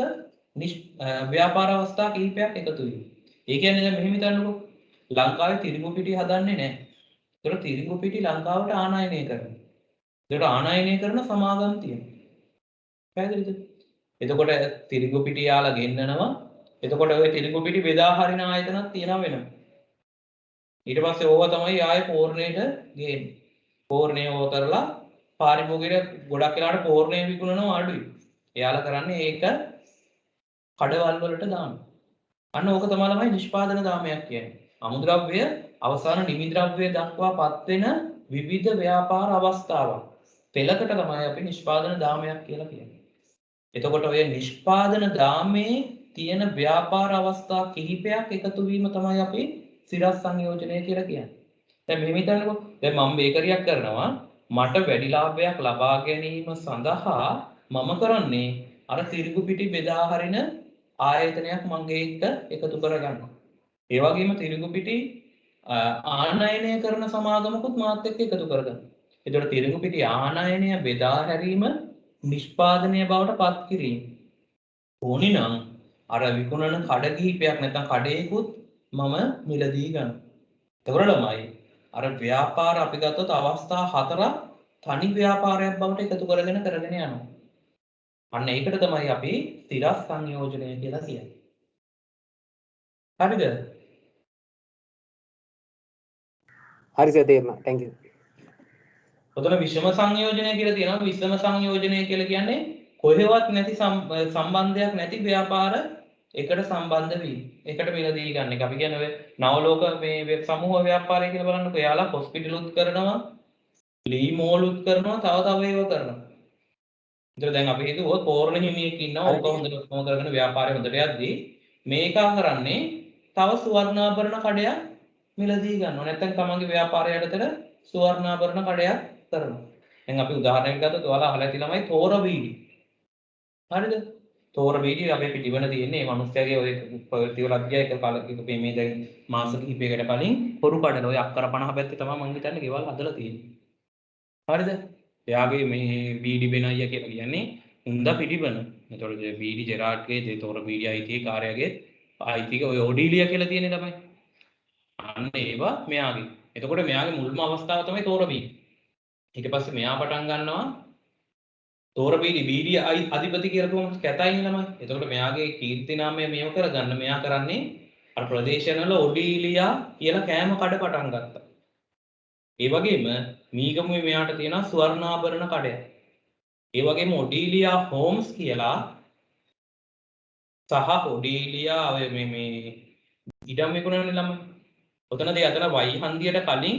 ව්‍යාපාර අවස්ථා කිහිපයක් එකතු වීම. ඒ කියන්නේ දැන් මෙහෙම හිතන්නකෝ ලංකාවේ තිරිඟු පිටි හදන්නේ නැහැ. ඒතකොට තිරිඟු පිටි ලංකාවට ආනයනය කරනවා. ඒකට ආනයනය කරන සමාගම් තියෙනවා. පැහැදිලිද? එතකොට තිරිඟු පිටි යාලා ගෙන්නනවා. එතකොට ওই තිරිඟු පිටි බෙදා හරින ආයතනක් තියෙනවා වෙනවා. ඊට පස්සේ ඕවා තමයි ආයේ පෝරණයට ගේන්නේ. පෝරණය ඕව කරලා පාරිභෝගිකයට ගොඩක් වෙලාවට පෝරණය විකුණනවා අඩුයි. එයාලා කරන්නේ ඒක කඩවල් වලට දානවා. අන්න ඕක තමයි නිෂ්පාදන දාමයක් කියන්නේ. අමුද්‍රව්‍ය අවසාන නිමි ද්‍රව්‍ය දක්වාපත් වෙන විවිධ ව්‍යාපාර අවස්ථාවක්. පෙළකට තමයි අපි නිෂ්පාදන දාමයක් කියලා කියන්නේ. එතකොට ඔය නිෂ්පාදන දාමේ තියෙන ව්‍යාපාර අවස්ථා කිහිපයක් එකතු වීම තමයි අපි සිරස් සංයෝජනය කියලා කියන්නේ. දැන් මෙහෙම හිතන්නකෝ. දැන් මම බේකරියක් කරනවා. මට වැඩි ලාභයක් ලබා ගැනීම සඳහා මම කරන්නේ අර තිරිඟු පිටි බෙදා හරින ආයතනයක් මගේ එක්ක එකතු කරගන්නවා. ඒ වගේම තිරිඟු පිටි ආනයනය කරන සමාගමකුත් මාත් එක්ක එකතු කරගන්නවා. එතකොට තිරිඟු පිටි ආනයනය බෙදා හැරීම නිෂ්පාදනය බවට පත් කිරීම. ඕනි නම් අර විකුණන කඩ කිහිපයක් නැත්නම් කඩේකුත් මම මිලදී ගන්නවා. එතකොට ළමයි අර ව්‍යාපාර අපි ගත්තොත් අවස්ථා හතරක් තනි ව්‍යාපාරයක් බවට එකතු කරගෙන යනවා. අන්න ඒකට තමයි අපි ස්ථිරස් සංයෝජනය කියලා කියන්නේ. හරිද? හරි සර් තේරුණා. thank you. ඔතන විෂම සංයෝජනය කියලා තියෙනවා. විෂම සංයෝජනය කියලා කියන්නේ කොහෙවත් නැති සම්බන්ධයක් නැති ව්‍යාපාර එකට සම්බන්ධ වීම. එකට මිලදී ගන්න එක. අපි කියන්නේ ඔය නවලෝක මේ සමූහ ව්‍යාපාරය කියලා බලන්නකෝ. එයාලා හොස්පිටලුත් කරනවා, ලී මෝලුත් කරනවා, තව ඒවා කරනවා. ඉතින් දැන් අපි හිතුවොත් පෝරණ හිමියෙක් ඉන්නවා. ඔක හොඳට ඔක්කොම කරගෙන ව්‍යාපාරය හොඳට යද්දී මේක කරන්නේ තව සුවර්ණාභරණ කඩයක් මිලදී ගන්නවා. නැත්නම් තමන්ගේ ව්‍යාපාරය යටතට සුවර්ණාභරණ කඩයක් කරනවා. දැන් අපි උදාහරණයක් ගත්තොත් ඔයාලා අහලා ඇති ළමයි තෝර බීඩි. හරිද? තෝර බීඩි අපේ පිටිවල තියෙන්නේ මේ මිනිස්යාගේ ඔය ප්‍රවෘත්තිවලත් ගියා එක කාලයක මේ දැන් මාස කිහිපයකට කලින් හොරු කඩන ඔය අක්කර 50 පැත්තේ තමයි මං හිතන්නේ ගෙවල් හදලා තියෙන්නේ. හරිද? එයාගේ මේ බීඩි බෙන අයියා කියලා කියන්නේ හුඳ පිටිබන. එතකොට බීඩි ජෙරාඩ්ගේ තෝර බීඩි අයිතියේ කාර්යයේ අයිතික ඔය ඔඩීලියා කියලා තියෙන්නේ තමයි. අන්න ඒවා මෙයාගේ. එතකොට මෙයාගේ මුල්ම අවස්ථාව තමයි තෝර බීඩි. ඊට පස්සේ මෙයා පටන් ගන්නවා තෝර බීඩි අධිපති කියලා කොහොමද කැතයින් ළමයි. එතකොට මෙයාගේ කීර්ති නාමය මේව කරගන්න මෙයා කරන්නේ අර ප්‍රදේශවල ඔඩීලියා කියලා කෑම කඩ පටන් ගත්තා. ඒ වගේම මීගමුවේ මෙයාට තියෙනවා ස්වර්ණාභරණ කඩයක්. ඒ වගේම ඔඩීලියා හෝම්ස් කියලා සහ ඔඩීලියා ඔය මේ ඉඩම් විකුණන ළමයි. ඔතනදී අතන වයි හන්දියට කලින්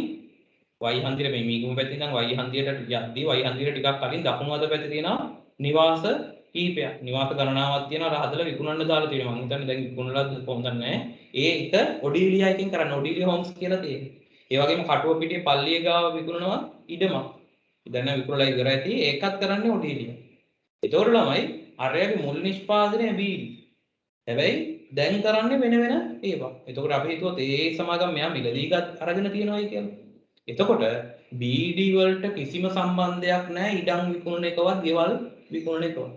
වයි හන්දියට මේ මීගම පැත්තේ ඉඳන් වයි හන්දියට යද්දී වයි හන්දියට ටිකක් කලින් දකුණු අත පැත්තේ තියෙනවා නිවාස කීපයක්. නිවාස ගණනාවක් තියෙනවා හදලා විකුණන්න දාලා තියෙනවා. මම හිතන්නේ දැන් විකුණලා කොහොමද නැහැ. ඒ එක ඔඩීලියා එකෙන් කරන්නේ ඔඩීලියා හෝම්ස් කියලා තියෙනවා. ඒ වගේම කටුව පිටියේ පල්ලිය ගාව විකුණනවා ඉඩමක්. දැන් විකුණලා ඉවර ඇති ඒකත් කරන්නේ ඔඩීලියා. ඒතකොට ළමයි අරයාගේ මුල් නිෂ්පාදනය බීඩි. හැබැයි දැන් කරන්නේ වෙන ඒවා. එතකොට අපි හිතුවොත් ඒ සමාගම් මෙයා මිලදී අරගෙන තියනවායි කියලා. එතකොට බීඩි වලට කිසිම සම්බන්ධයක් නැහැ ඉඩම් විකුණන එකවත් ගෙවල් විකුණන එකවත්.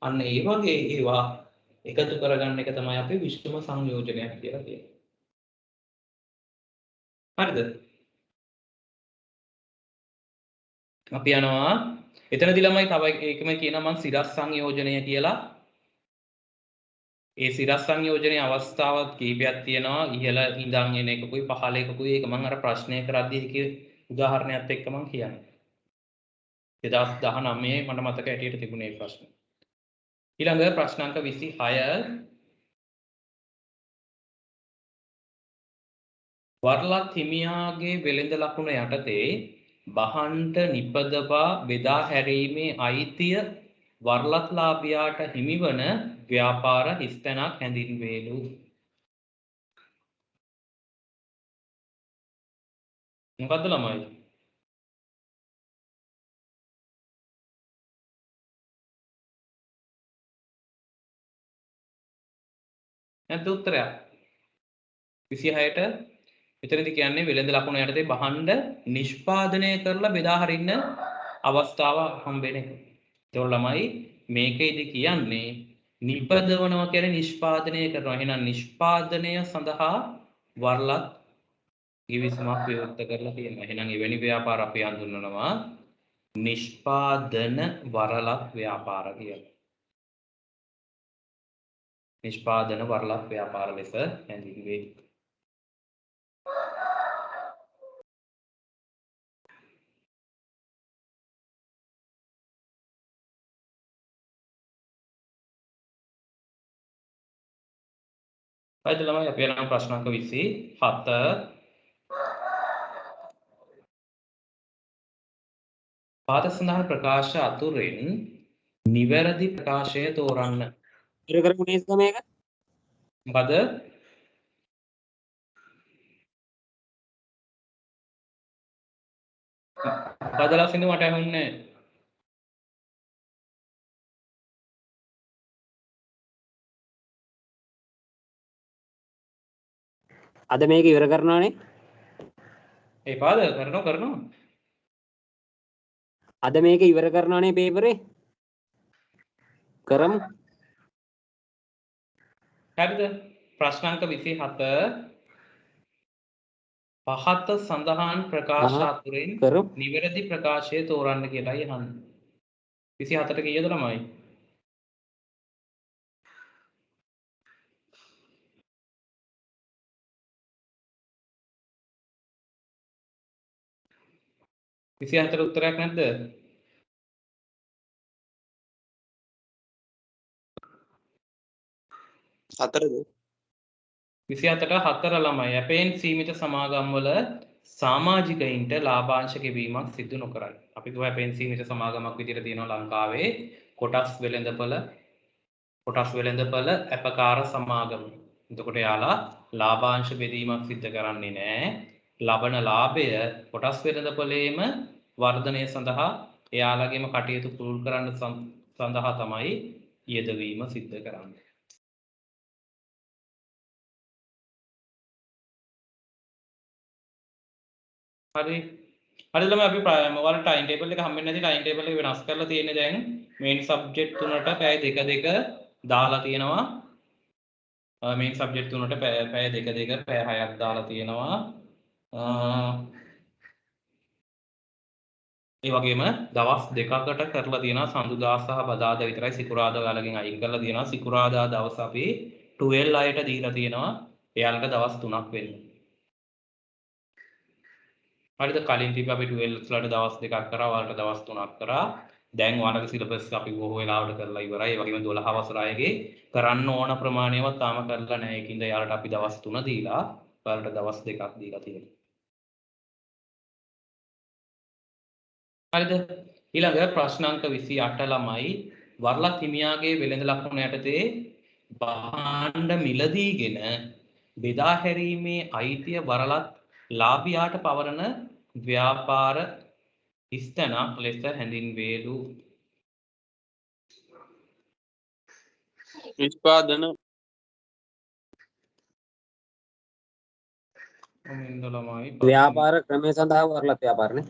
අන්න ඒ වගේ ඒවා එකතු කරගන්න එක තමයි අපි විෂම සංයෝජනයක් කියලා කියන්නේ. හරිද? අපි යනවා එතනදී ළමයි තව ඒකම කියනවා මම සිරස් සංයෝජනය කියලා. ඒ සිරස් සංයෝජනයේ අවස්ථාවක් කීපයක් තියෙනවා. ඉහළ ඉඳන් එන එකකුයි පහළ එකකුයි ඒක මම අර ප්‍රශ්නය කරද්දී ඒකේ උදාහරණයක් එක්ක මම කියන්නේ. 2019 මට මතක ඇටියට තිබුණේ ප්‍රශ්න. ඊළඟ ප්‍රශ්න අංක 26 වර්ලත් හිමියාගේ වෙළඳ ලකුණ යටතේ බහන්ට නිපදවා බෙදා හැරීමේ අයිතිය වර්ලත්ලාභියාට හිමිවන ව්‍යාපාර හිස්තැනක් හැඳින්වේලු. මොකද්ද ළමයි? නැත්ද උත්තරයක්? 26ට මෙතනදී කියන්නේ වෙළඳ ලකුණ යටතේ බහන්ඩ නිෂ්පාදනය කරලා බෙදා හරින්න අවස්ථාව හම්බෙන එක. ඒතකොට ළමයි මේකෙදි කියන්නේ නිපදවනවා කියන්නේ නිෂ්පාදනය කරනවා. එහෙනම් නිෂ්පාදනය සඳහා වර්ලත් ගිවිසුමක් විවෘත කරලා තියෙනවා. එහෙනම් එවැනි ව්‍යාපාර අපි හඳුන්වනවා නිෂ්පාදන වරලත් ව්‍යාපාර කියලා. නිෂ්පාදන වරලත් ව්‍යාපාර ලෙස හැඳින්වේ. හරිද ළමයි අපි යනවා ප්‍රශ්නාංක 27 පාද සඳහන් ප්‍රකාශ අතුරින් නිවැරදි ප්‍රකාශය තෝරන්න. ඉර කරපු නේද මේක? මොකද බදලා සින්දු මට ඇහුන්නේ අද මේක ඉවර කරනවානේ. ඒ පාද කරනවා අද මේක ඉවර කරනවානේ පේපරේ. කරමු. හරිද ප්‍රශ්නාංක 27 පහත සඳහන් ප්‍රකාශ අතුරින් කරමු. නිවැරදි ප්‍රකාශය තෝරන්න කියලායි අහන්නේ 27ට කීයද ළමයි විසිහතර උත්තරයක් නැද්ද? හතරද 27ට 4 ළමයි අපෙන් සීමිත සමාගම් වල සමාජිකයින්ට ලාභාංශ ගෙවීමක් සිදු නොකරයි. අපි කිව්වා අපෙන් සීමිත සමාගමක් විදිහට තියෙනවා ලංකාවේ කොටස් වෙළඳපළ අපකාර සමාගම. එතකොට යාලා ලාභාංශ බෙදීමක් සිදු කරන්නේ නැහැ. ලබන ලාභය කොටස් වෙළඳපළේම වර්ධනය සඳහා එයාලගේම කටයුතු පුළුල් කරන්න සඳහා තමයි යෙදවීම සිද්ධ කරන්නේ. හරි ළමයි අපි ඔයාලා ටයිම් ටේබල් එක හම්බෙන්නේ නැති ටයිම් ටේබල් එක වෙනස් කරලා තියෙන්නේ දැන් මේන් සබ්ජෙක්ට් තුනට පැය දෙක දෙක දාලා තියෙනවා මේන් සබ්ජෙක්ට් තුනට පැය දෙක දෙක පැය 6ක් දාලා තියෙනවා ඒ වගේම දවස් දෙකකට කරලා තියෙනවා සඳුදා සහ බදාදා විතරයි සිකුරාදා ඔයාලගෙන් අයින් කරලා තියෙනවා සිකුරාදා දවස් අපි 12 අයට දීලා තියෙනවා එයාලට දවස් 3ක් වෙන්න හරිද කලින් තිබ්බ අපි 12 ලට දවස් දෙකක් කරා ඔයාලට දවස් 3ක් කරා දැන් ඔයාලගේ සිලබස් අපි බොහෝ වෙලාවට කරලා ඉවරයි ඒ වගේම 12 වසර අයගේ කරන්න ඕන ප්‍රමාණයවත් තාම කරලා නැහැ ඒකින්ද එයාලට අපි දවස් 3 දීලා ඔයාලට දවස් දෙකක් දීලා තියෙනවා හරිද ඊළඟ ප්‍රශ්නාංක 28 ළමයි වරලක් හිමියාගේ වෙළඳ ලකුණ යටතේ භාණ්ඩ මිලදීගෙන බෙදා හැරීමේ අයිතිය වරලක් ලාභියාට පවරන ව්‍යාපාර ස්ථනක් ලෙස හැඳින්වේලු නිෂ්පාදන ව්‍යාපාර ක්‍රමය සඳහා වරලක් ව්‍යාපාරනේ.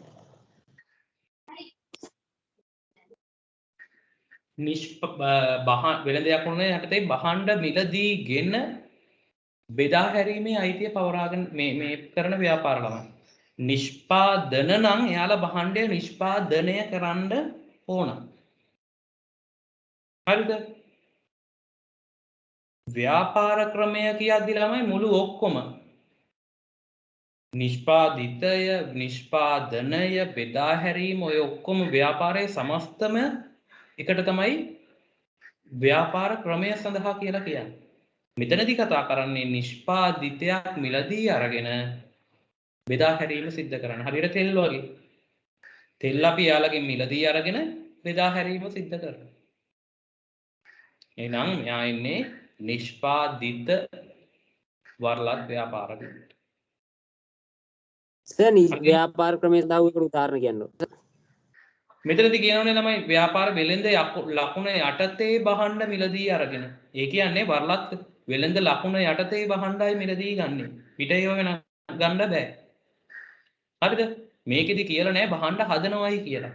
වෙළඳ යකුණ යටතේ භාණ්ඩ මිලදීගෙන බෙදා හැරීමේ අයිතිය පවරාගෙන මේ කරන ව්‍යාපාර ළමයි. නිෂ්පාදන නම් එයාලා භාණ්ඩය නිෂ්පාදනය කරන්න ඕන. හරිද? ව්‍යාපාර ක්‍රමය කියද්දි ළමයි මුළු ඔක්කොම නිෂ්පාදිතය නිෂ්පාදනය බෙදා හැරීම ඔය ඔක්කොම ව්‍යාපාරයේ සමස්තම එකට තමයි ව්‍යාපාර ක්‍රමය සඳහා කියලා කියන්නේ. මෙතනදී කතා කරන්නේ නිෂ්පාදිතයක් මිලදී අරගෙන බෙදා හැරීම සිද්ධ කරන්න. හරියට තෙල් වගේ. තෙල් අපි යාළගෙන් මිලදී අරගෙන බෙදා හැරීම සිද්ධ කරනවා. එහෙනම් මෙයා ඉන්නේ නිෂ්පාදිත වරලත් ව්‍යාපාරකට. සර් ව්‍යාපාර ක්‍රමය සඳහා උකට උදාහරණ කියන්න ඕන. මෙතනදී කියනෝනේ ළමයි ව්‍යාපාර වෙළඳ ලකුණ යටතේ භාණ්ඩ මිලදී අරගෙන. ඒ කියන්නේ වරලත් වෙළඳ ලකුණ යටතේ භාණ්ඩයි මිලදී ගන්නෙ. පිට ඒව වෙන ගන්න බෑ. හරිද? මේකෙදි කියලා නෑ භාණ්ඩ හදනවයි කියලා.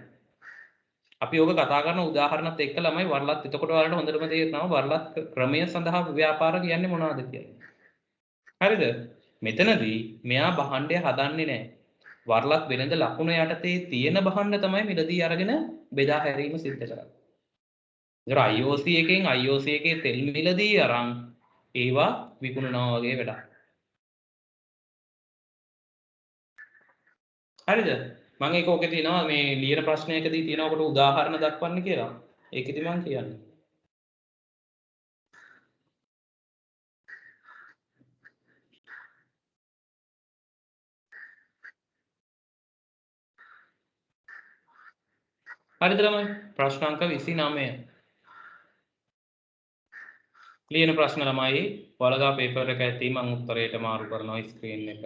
අපි ඕක කතා කරන උදාහරණත් එක්ක ළමයි වරලත් එතකොට ඔයාලට හොඳටම තේරෙනවා වරලත් ක්‍රමය සඳහා ව්‍යාපාර කියන්නේ මොනවද කියලා. හරිද? මෙතනදී මෙයා භාණ්ඩය හදන්නේ නෑ. වරලත් වෙළඳ ලකුණ යටතේ තියෙන භාණ්ඩ තමයි මිලදී අරගෙන බෙදා හැරීම සිද්ධ කරන්නේ. ඒතර IOC එකෙන් IOC එකේ තෙල් මිලදී අරන් ඒවා විකුණනවා වගේ වැඩක්. හරිද? මම ඒක ඔකේ තියෙනවා මේ ලියන ප්‍රශ්නයකදී තියෙනකොට උදාහරණ දක්වන්න කියලා. ඒකෙදි මම කියන්නේ. හරිද ළමයි? ප්‍රශ්න අංක 29. ලියන ප්‍රශ්න ළමයි ඔයාලගේ පේපර් එක ඇති මම උත්තරයට මාරු කරනවා ස්ක්‍රීන් එක.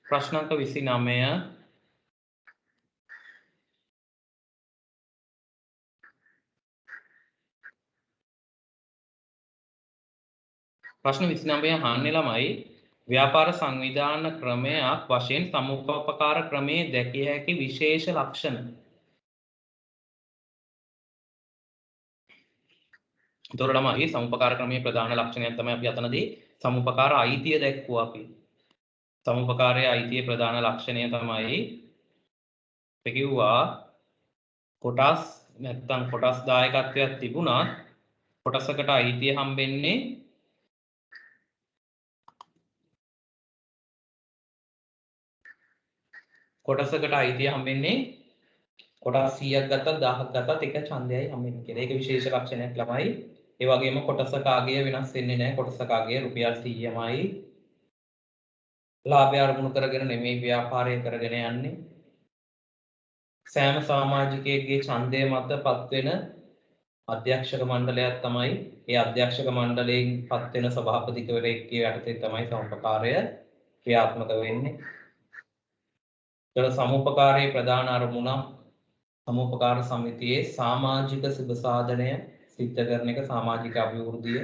ප්‍රශ්න අංක 29. ප්‍රශ්න 29 අහන්නේ ළමයි ව්‍යාපාර සංවිධාන ක්‍රමයක් වශයෙන් සමුපකාර ක්‍රමයේ දැකිය හැකි විශේෂ ලක්ෂණ. එතකොට ළමයි සමුපකාර ක්‍රමයේ ප්‍රධාන ලක්ෂණයක් තමයි අපි අතනදී සමුපකාර අයිතිය දැක්වුවා අපි. සමුපකාරයේ අයිතියේ ප්‍රධාන ලක්ෂණය තමයි අපි කිව්වා කොටස් නැත්නම් කොටස් දායකත්වයක් තිබුණත් කොටසකට අයිතිය හම්බෙන්නේ කොටසකට අයිතිය හම්බෙන්නේ කොටස් 100ක් ගත්තත් 1000ක් ගත්තත් එක ඡන්දයයි හම්බෙන්නේ කියලා. ඒක විශේෂ ලක්ෂණයක් ළමයි. ඒ වගේම කොටසක අගය වෙනස් වෙන්නේ නැහැ. කොටසක අගය රුපියල් 100මයි. ලාභය අරමුණු කරගෙන නෙමෙයි ව්‍යාපාරය කරගෙන යන්නේ. සෑම සමාජිකයෙක්ගේ ඡන්දය මතපත් වෙන අධ්‍යක්ෂක මණ්ඩලයක් තමයි. ඒ අධ්‍යක්ෂක මණ්ඩලයෙන් පත් වෙන සභාපතිවරයෙක්ගේ යටතේ තමයි සමුපකාරය ක්‍රියාත්මක වෙන්නේ. සමුපකාරයේ ප්‍රධාන අරමුණ සමුපකාර සමිතියේ සමාජික සුබ සාධනය සිද්ධ කරන එක සමාජික අභිවෘද්ධිය.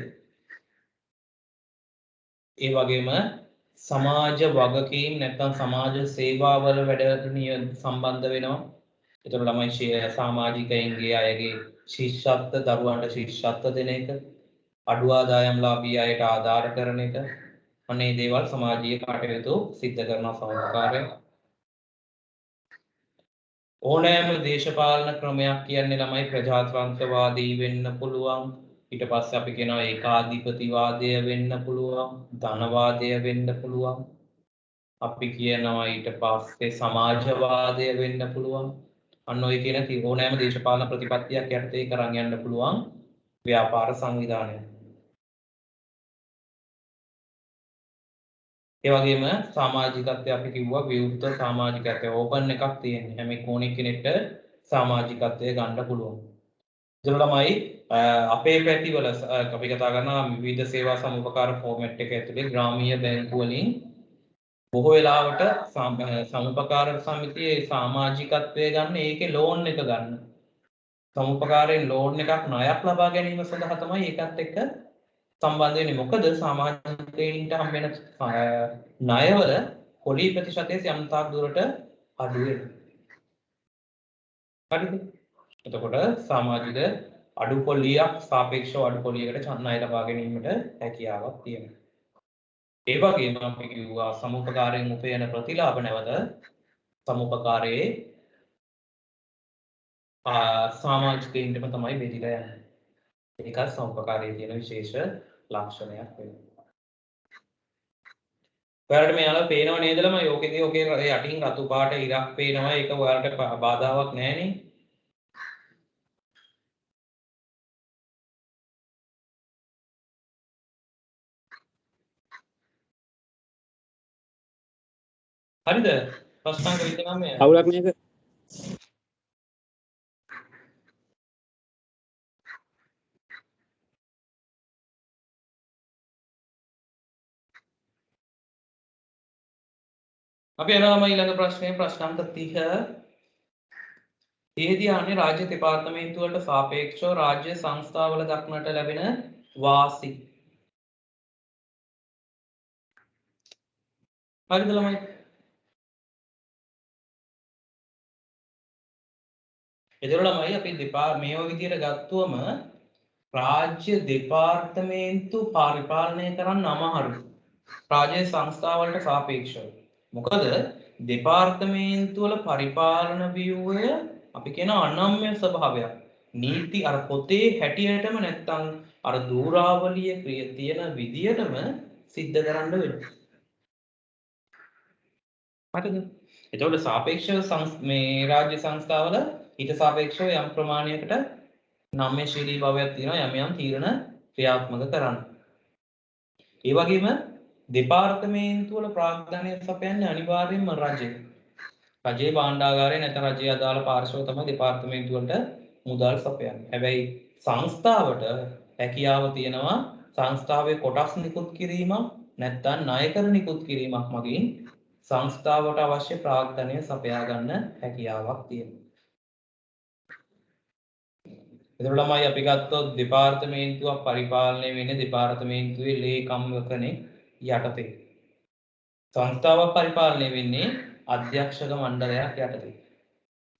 ඒ වගේම සමාජ වගකීම් නැත්නම් සමාජ සේවාවල වැඩ සම්බන්ධ වෙනවා. ඒතර ළමයි සමාජිකයින්ගේ අයගේ ශිෂ්‍යත්ව දරුවන්ට ශිෂ්‍යත්ව දෙන එක, අඩු ආදායම්ලාභී අයට ආධාර කරන එක, අනේ දේවල් සමාජීය කටයුතු සිද්ධ කරන සමුපකාරය. ඕනෑම දේශපාලන ක්‍රමයක් කියන්නේ ළමයි ප්‍රජාතන්ත්‍රවාදී වෙන්න පුළුවන්. ඊට පස්සේ අපි කියනවා ඒකාධිපතිවාදය වෙන්න පුළුවන්, ධනවාදය වෙන්න පුළුවන්. අපි කියනවා ඊට පස්සේ සමාජවාදය වෙන්න පුළුවන්. අන්න ඔය කියන ඕනෑම දේශපාලන ප්‍රතිපත්තියක් යටතේ කරන් යන්න පුළුවන් ව්‍යාපාර සංවිධානය. ඒ වගේම සමාජිකත්වය අපි කිව්වා විවෘත සමාජිකත්වය ඕපන් එකක් තියෙන්නේ. හැම කෙනෙක් කෙනෙක්ට සමාජිකත්වය ගන්න පුළුවන්. ඒක තමයි අපේ පැතිවල අපි කතා කරනවා විවිධ සේවා සමුපකාර ෆෝමැට් එක ඇතුලේ ග්‍රාමීය බැංකු වලින් බොහෝ වෙලාවට සමුපකාර සමිතියේ සමාජිකත්වය ගන්න ඒකේ ලෝන් එක ගන්න. සමුපකාරයෙන් ලෝන් එකක් ණයක් ලබා ගැනීම සඳහා තමයි ඒකත් එක්ක සම්බන්ධ වෙන්නේ. මොකද සමාජිකයින්ට හම්බ වෙන ණයවල පොලි ප්‍රතිශතය යම් තාක් දුරට අඩු වෙනවා. හරිද? එතකොට සමාජික අඩු පොලියක් සාපේක්ෂව අඩු පොලියකට ණය ලබා ගැනීමට හැකියාවක් තියෙනවා. ඒ වගේම අපි කිව්වා සමුපකාරයෙන් උපයන ප්‍රතිලාභ නැවත සමුපකාරයේ සමාජිකයින්ටම තමයි බෙදලා යන්නේ. ඒකත් සමුපකාරයේ තියෙන විශේෂ ලක්ෂණයක් වෙනවා. ඔයාලට මෙයාලා පේනව නේද ළමයි? ඕකේදී ඔකේ යටින් රතු පාට ඉරක් පේනවා. ඒක ඔයාලට බාධාවක් නැහැ නේ. හරිද? ප්‍රශ්නාංක 29. අවුලක් නේද? අපි යනවා ඊළඟ ප්‍රශ්නේ ප්‍රශ්නාංක 30. එහිදී ආන්නේ රාජ්‍ය දෙපාර්තමේන්තු වලට සාපේක්ෂව රාජ්‍ය සංස්ථාවල දක්නට ලැබෙන වාසි. හරිද ළමයි? එතකොට ළමයි අපි මේ විදිහට ගත්තුවම රාජ්‍ය දෙපාර්තමේන්තු පරිපාලනය කරන්න අමාරුයි. රාජ්‍ය සංස්ථාවලට සාපේක්ෂව. මොකද දෙපාර්තමේන්තු වල පරිපාලන ව්‍යුහය අපි කියන අනම්‍ය ස්වභාවයක්. නීති අර පොතේ හැටියටම නැත්තම් අර දූරාවලිය තියෙන විදියටම සිද්ධ කරන්න වෙනවා. හරිද? එතකොට සාපේක්ෂව මේ රාජ්‍ය සංස්ථාවල ඊට සාපේක්ෂව යම් ප්‍රමාණයකට නම්‍යශීලී භාවයක් තියෙනවා යම් යම් තීරණ ක්‍රියාත්මක කරන්න. ඒ වගේම දෙපාර්තමේන්තු වල ප්‍රාග්ධනය සපයන්නේ අනිවාර්යයෙන්ම රජය. රජයේ භාණ්ඩාගාරය නැත්නම් රජයේ අදාළ පාර්ශව තමයි දෙපාර්තමේන්තු වලට මුදල් සපයන්නේ. හැබැයි සංස්ථාවට හැකියාව තියෙනවා සංස්ථාවේ කොටස් නිකුත් කිරීමක් නැත්නම් ණය කර නිකුත් කිරීමක් මගින් සංස්ථාවට අවශ්‍ය ප්‍රාග්ධනය සපයා ගන්න හැකියාවක් තියෙනවා. එතකොට ළමයි අපි ගත්තොත් දෙපාර්තමේන්තුවක් පරිපාලනය වෙන්නේ දෙපාර්තමේන්තුවේ ලේකම්වක කෙනෙක් යටතේ. සංස්ථාවක් පරිපාලනය වෙන්නේ අධ්‍යක්ෂක මණ්ඩලයක් යටතේ.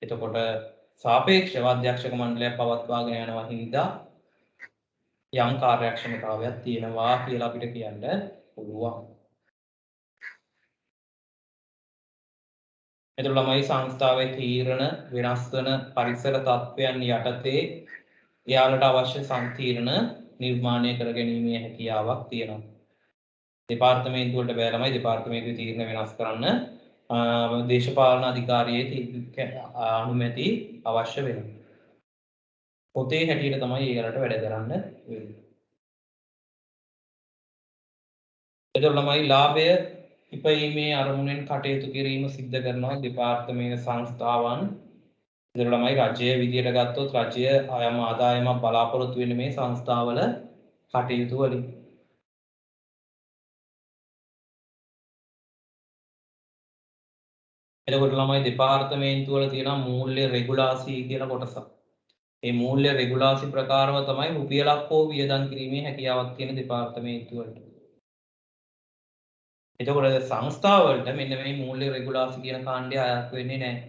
එතකොට සාපේක්ෂව අධ්‍යක්ෂක මණ්ඩලයක් පවත්වාගෙන යනවා හින්දා යම් කාර්යක්ෂමතාවයක් තියෙනවා කියලා අපිට කියන්න පුළුවන්. එතකොට ළමයි සංස්ථාවේ තීරණ වෙනස් වන පරිසර තත්ත්වයන් යටතේ එයාලට අවශ්‍ය සංතීර්ණ නිර්මාණය කර ගැනීමේ හැකියාවක් තියෙනවා. දෙපාර්තමේන්තු වලට බෑ ළමයි දෙපාර්තමේන්තුවේ තීරණ වෙනස් කරන්න දේශපාලන අධිකාරියේ අනුමැති අවශ්‍ය වෙනවා. පොතේ හැටියට තමයි ඒකට වැඩ කරන්න වෙන්නේ. එතකොට ළමයි ලාභය ඉපයීමේ අරමුණෙන් කටයුතු කිරීම සිද්ධ කරනවා දෙපාර්තමේන්තු සංස්ථාවන්. එතකොට ළමයි රජය විදියට ගත්තොත් රජය ආයම ආදායමක් බලාපොරොත්තු වෙන්නේ මේ සංස්ථාවල කටයුතු වලින්. එතකොට ළමයි දෙපාර්තමේන්තු වල තියෙන මූල්‍ය රෙගුලාසි කියලා කොටසක්. මේ මූල්‍ය රෙගුලාසි ප්‍රකාරව තමයි රුපියලක් හෝ වියදම් කිරීමේ හැකියාවක් තියෙන දෙපාර්තමේන්තු වලට. එතකොට සංස්ථාව වලට මෙන්න මේ මූල්‍ය රෙගුලාසි කියන කාණ්ඩය අයත් වෙන්නේ නැහැ.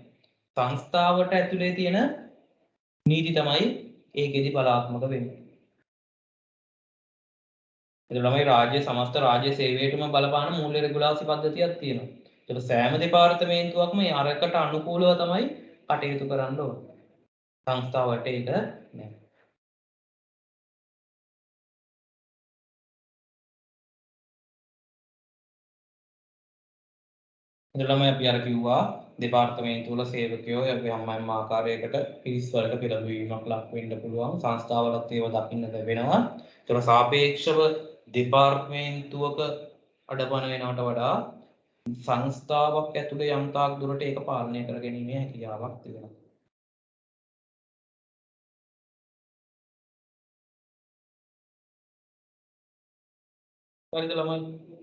සංස්ථාවට ඇතුලේ තියෙන නීති තමයි ඒකෙදි බලාත්මක වෙන්නේ. එතකොට ළමයි රාජ්‍ය සමස්ත රාජ්‍ය සේවයටම බලපාන මූල්‍ය රෙගුලාසි පද්ධතියක් තියෙනවා. ඒක සෑම දෙපාර්තමේන්තුවක්ම අරකට අනුකූලව තමයි කටයුතු කරන්න ඕන. සංස්ථාවට ඒක නෑ. එතකොට අපි අර කිව්වා දෙපාර්තමේන්තු වල සේවකයෝ යම් ආකාරයකට පිරිස් වලට පෙළඹවීමක් ලක් වෙන්න පුළුවන්. සංස්ථාවලත් ඒව දකින්න ලැබෙනවා. ඒතර සාපේක්ෂව දෙපාර්තමේන්තුවක අඩපණ වෙනවට වඩා සංස්ථාවක් ඇතුලේ යම් තාක් දුරට ඒක පාලනය කර ගැනීමේ හැකියාවක් තිබෙනවා. හරිද ළමයි?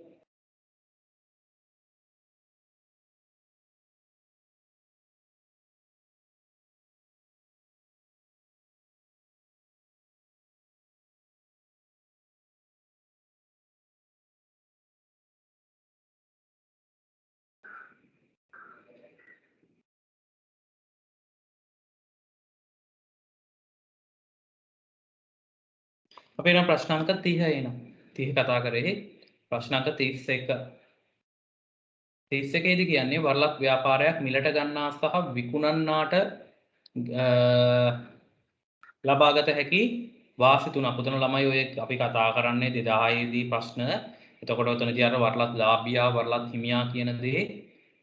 අපි නම් ප්‍රශ්න අංක 30 එනවා. 30 කතා කරේ ප්‍රශ්න අංක 31. 31 දී කියන්නේ වරලක් ව්‍යාපාරයක් මිලට ගන්නා සහ විකුණන්නාට ලබාගත හැකි වාසි තුනක්. උතන ළමයි ඔය අපි කතා කරන්නේ 2010 දී ප්‍රශ්න. එතකොට උතනදී අර වරලක් ලාභියා වරලක් හිමියා කියන දේ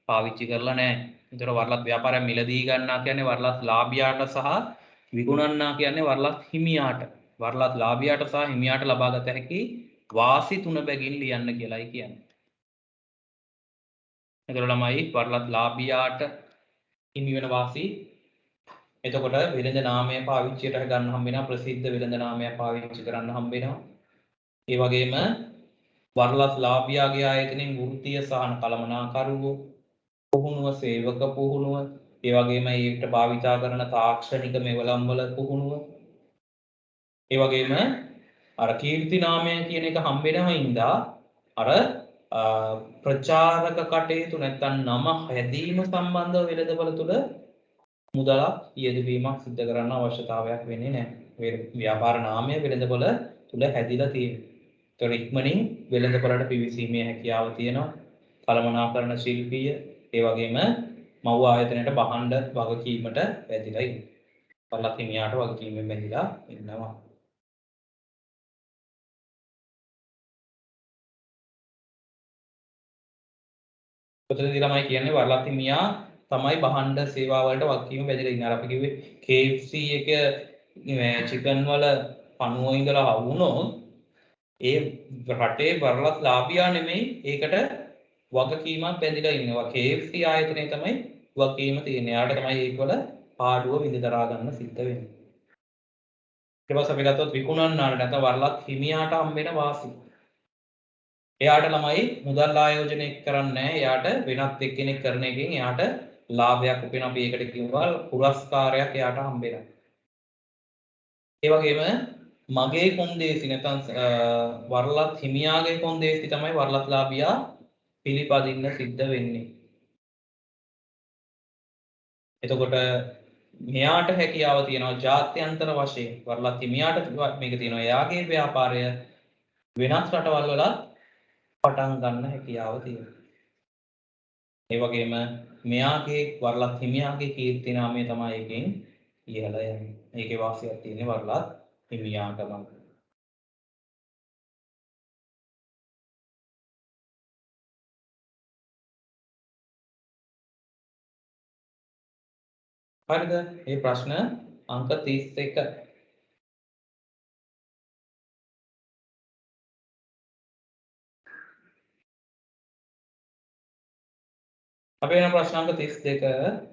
පාවිච්චි කරලා නැහැ. ඒතර වරලක් ව්‍යාපාරයක් මිලදී ගන්නා කියන්නේ වරලක් ලාභියාට සහ විකුණන්නා කියන්නේ වරලක් හිමියාට. වරලත් ලාභියාට සහ හිමියාට ලබාගත හැකි වාසි තුන බැගින් ලියන්න කියලායි කියන්නේ. එතකොට ළමයි වරලත් ලාභියාට හිමි වෙන වාසි එතකොට වෙළඳ නාමය පාවිච්චියට ගන්න හම්බ වෙනවා ප්‍රසිද්ධ වෙළඳ නාමය පාවිච්චි කරන්න හම්බ වෙනවා. ඒ වගේම වරලත් ලාභියාගේ ආයතනයෙන් වෘත්තීය සහන කළමනාකරුවෝ පුහුණුව සේවක පුහුණුව ඒ වගේම ඒකට භාවිතා කරන තාක්ෂණික මෙවලම් වල පුහුණුව ඒ වගේම අර කීර්ති නාමය කියන එක හම්බ වෙනවා හින්දා අර ප්‍රචාරක කටයුතු නැත්නම් නම හැදීම සම්බන්ධව වෙළඳපොළ තුල මුදලක් යෙදවීමක් සිදු කරන්න අවශ්‍යතාවයක් වෙන්නේ නැහැ. ව්‍යාපාර නාමය වෙළඳපොළ තුල හැදිලා තියෙනවා. ඒතර ඉක්මනින් වෙළඳපොළට පිවිසීමේ හැකියාව තියෙනවා. කළමනාකරණ ශිල්පීය ඒ වගේම මව් ආයතනයට බහඬ වගකීමට වැදිලා ඉන්නවා. පළක් හිමියාට වගකීමෙන් වැදිලා ඉන්නවා. ඔතනදී ළමයි කියන්නේ වරලත් හිමියා තමයි බහඬ සේවා වලට වගකීම වැදිලා ඉන්නේ. අර අපි කිව්වේ KFC එක මේ චිකන් වල පණුව ඉඳලා වුණොත් ඒ රටේ වරලත් ලාභියා නෙමෙයි ඒකට වගකීමක් බැඳිලා ඉන්නවා. KFC ආයතනයේ තමයි වගකීම තියෙන්නේ. යාට තමයි ඒකවල පාඩුව විඳ දරා ගන්න සිද්ධ වෙන්නේ. ඊට පස්සේ අපි ගත්තොත් විකුණන්නාට නැත්නම් වරලත් හිමියාට හම්බෙන වාසි. එයාට ළමයි මුදල් ආයෝජනය කරන්නේ නැහැ. එයාට වෙනත් එක්කෙනෙක් කරන එකෙන් එයාට ලාභයක් උපයන අපි ඒකට කියනවා පුරස්කාරයක් එයාට හම්බෙනවා. ඒ වගේම මගේ කොන්දේසි නැත්නම් වරලත් හිමියාගේ කොන්දේසි තමයි වරලත් ලාභියා පිළිපදින්න සිද්ධ වෙන්නේ. එතකොට මෙයාට හැකියාව තියෙනවා ජාත්‍යන්තර වශයෙන් වරලත් හිමියාට මේක තියෙනවා එයාගේ ව්‍යාපාරය වෙනත් රටවල් වල පටන් ගන්න හැකියාව තියෙනවා. ඒ වගේම මෙයාගේ වරලත් හිමියාගේ කීර්ති නාමය තමයි එකෙන් ඉහළ යන්නේ. මේකේ වාසියක් තියෙන්නේ වරලත් හිමියාටම. හරිද? මේ ප්‍රශ්න අංක 31. අපි වෙන ප්‍රශ්න අංක 32.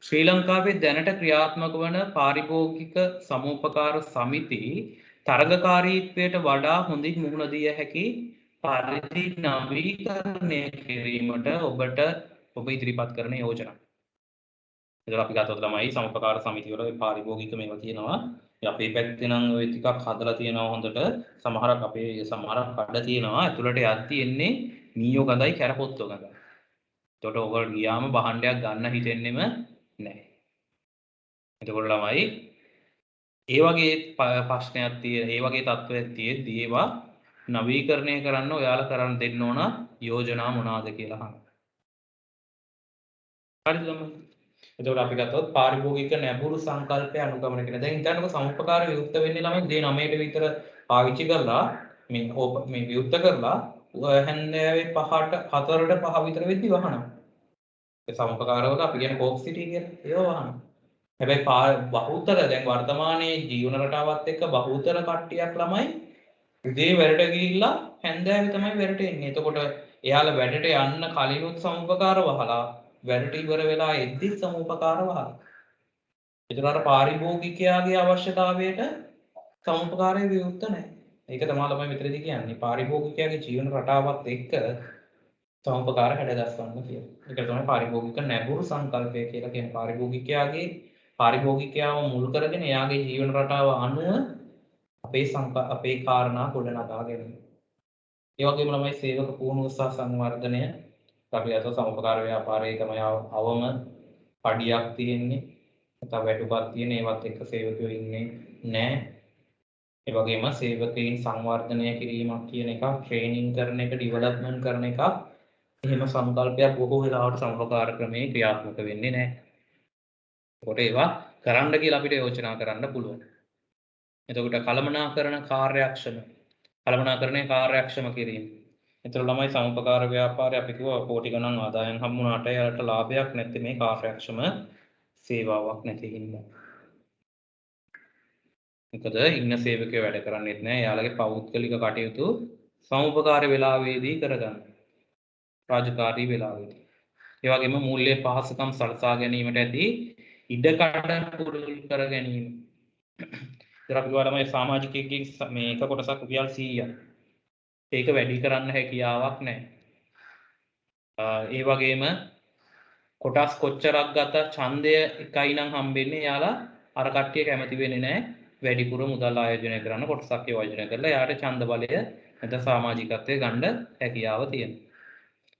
ශ්‍රී ලංකාවේ දැනට ක්‍රියාත්මක වන පාරිභෝගික සමූපකාර සමිති තරගකාරීත්වයට වඩා හොඳින් මුහුණ දිය හැකි පරිදි නවීකරණය කිරීමට ඔබ ඉදිරිපත් කරන යෝජනා. එතකොට අපි ගත්තොත් ළමයි සමූපකාර සමිති වල පාරිභෝගික මේවා තියෙනවා. අපේ පැත්තේ නම් ওই ටිකක් හදලා තියෙනවා හොඳට. සමහරක් කඩ තියෙනවා. ඇතුළට යද්දි එන්නේ මීයෝ ගඳයි කැරපොත්තෝ ගඳයි. එතකොට ඔයගොල්ලෝ ගියාම භාණ්ඩයක් ගන්න හිතෙන්නෙම නැහැ. එතකොට ළමයි ඒ වගේ ප්‍රශ්නයක් තියෙන, ඒ වගේ තත්ත්වයක් තියෙද්දි ඒවා නවීකරණය කරන්න ඔයාලා කරන්න දෙන්න ඕන යෝජනා මොනවාද කියලා අහන්න. හරිද ළමයි? එතකොට අපි ගත්තොත් පාරිභෝගික නැඹුරු සංකල්පය අනුගමනය කරන. දැන් හිතන්නකො සමුපකාර විවුර්ත වෙන්නේ ළමයි දේ 9ට විතර පාවිච්චි කරලා මේ විවුර්ත කරලා හැන්දෑවේ 4ට 5 විතර වෙද්දි වහනවා. ඒ සමුපකාරවල අපි කියන කෝක් සිටි කියලා ඒව වහනවා. හැබැයි බහුතර දැන් වර්තමානයේ ජීවන රටාවත් එක්ක බහුතර කට්ටියක් ළමයි උදේ වැඩට ගිහිල්ලා හැන්දෑවේ තමයි වැඩට එන්නේ. එතකොට එයාලා වැඩට යන්න කලිනුත් සමුපකාර වහලා වැඩට ඉවර වෙලා එද්දි සමුපකාර වහලා. ඒතරට පාරිභෝගිකයාගේ අවශ්‍යතාවයට සමුපකාරය විවුර්ත නැහැ. ඒක තමයි ළමයි මෙතනදී කියන්නේ. පාරිභෝගිකයාගේ ජීවන රටාවත් එක්ක සමුපකාර හැඩගස්වන්න කියලා. ඒක තමයි පාරිභෝගික නැඹුරු සංකල්පය කියලා කියන්නේ. පාරිභෝගිකයාව මුල් කරගෙන එයාගේ ජීවන රටාව අනුව අපේ කාරණා ගොඩනගා ගැනීම. ඒ වගේම ළමයි සේවක පුහුණුව සහ සංවර්ධනය අපි අත සමුපකාර ව්‍යාපාරයේ තමයි අවම පඩියක් තියෙන්නේ. නැත්නම් වැටුපක් තියෙන ඒවත් එක්ක සේවකයෝ ඉන්නේ නැහැ. ඒ වගේම සේවකයන් සංවර්ධනය කිරීමක් කියන එක, ට්‍රේනින් කරන එක, ඩිවෙලොප්මන්ට් කරන එක එහෙම සංකල්පයක් බොහෝ වෙලාවට සමුපකාර ක්‍රමයේ ක්‍රියාත්මක වෙන්නේ නැහැ. ඒකට ඒවා කරන්න කියලා අපිට යෝජනා කරන්න පුළුවන්. එතකොට කළමනාකරණය කාර්යක්ෂම කිරීම. එතකොට ළමයි සමුපකාර ව්‍යාපාරය අපි කිව්වා කෝටි ගණන් ආදායම් හම්බුනාට යාට ලාභයක් නැත්නම් මේ කාර්යක්ෂම සේවාවක් නැති හින්දා. මොකද ඉන්න සේවකයෝ වැඩ කරන්නේත් නැහැ. යාළගේ පෞද්ගලික කටයුතු සමුපකාර වේලාවේදී කරගන්න. රාජකාරී වේලාවේදී. ඒ වගේම මූල්‍ය පහසුකම් සලසා ගැනීමට ඇති ඉඩකඩ පුරුදු කර ගැනීම. ඉතින් අපි ගාලමයි සමාජිකයෙක්ගෙන් මේ එක කොටසක් රුපියල් 100ක්. ඒක වැඩි කරන්න හැකියාවක් නැහැ. ඒ වගේම කොටස් කොච්චරක් ගත්ත ඡන්දය එකයි නම් හම්බෙන්නේ යාලා අර කට්ටිය කැමති වෙන්නේ නැහැ. වැඩිපුර මුදල් ආයෝජනය කරන්න කොටසක් ආයෝජනය කරලා යාට ඡන්ද බලය නැත්නම් සමාජිකත්වයේ ගන්න හැකියාව තියෙනවා.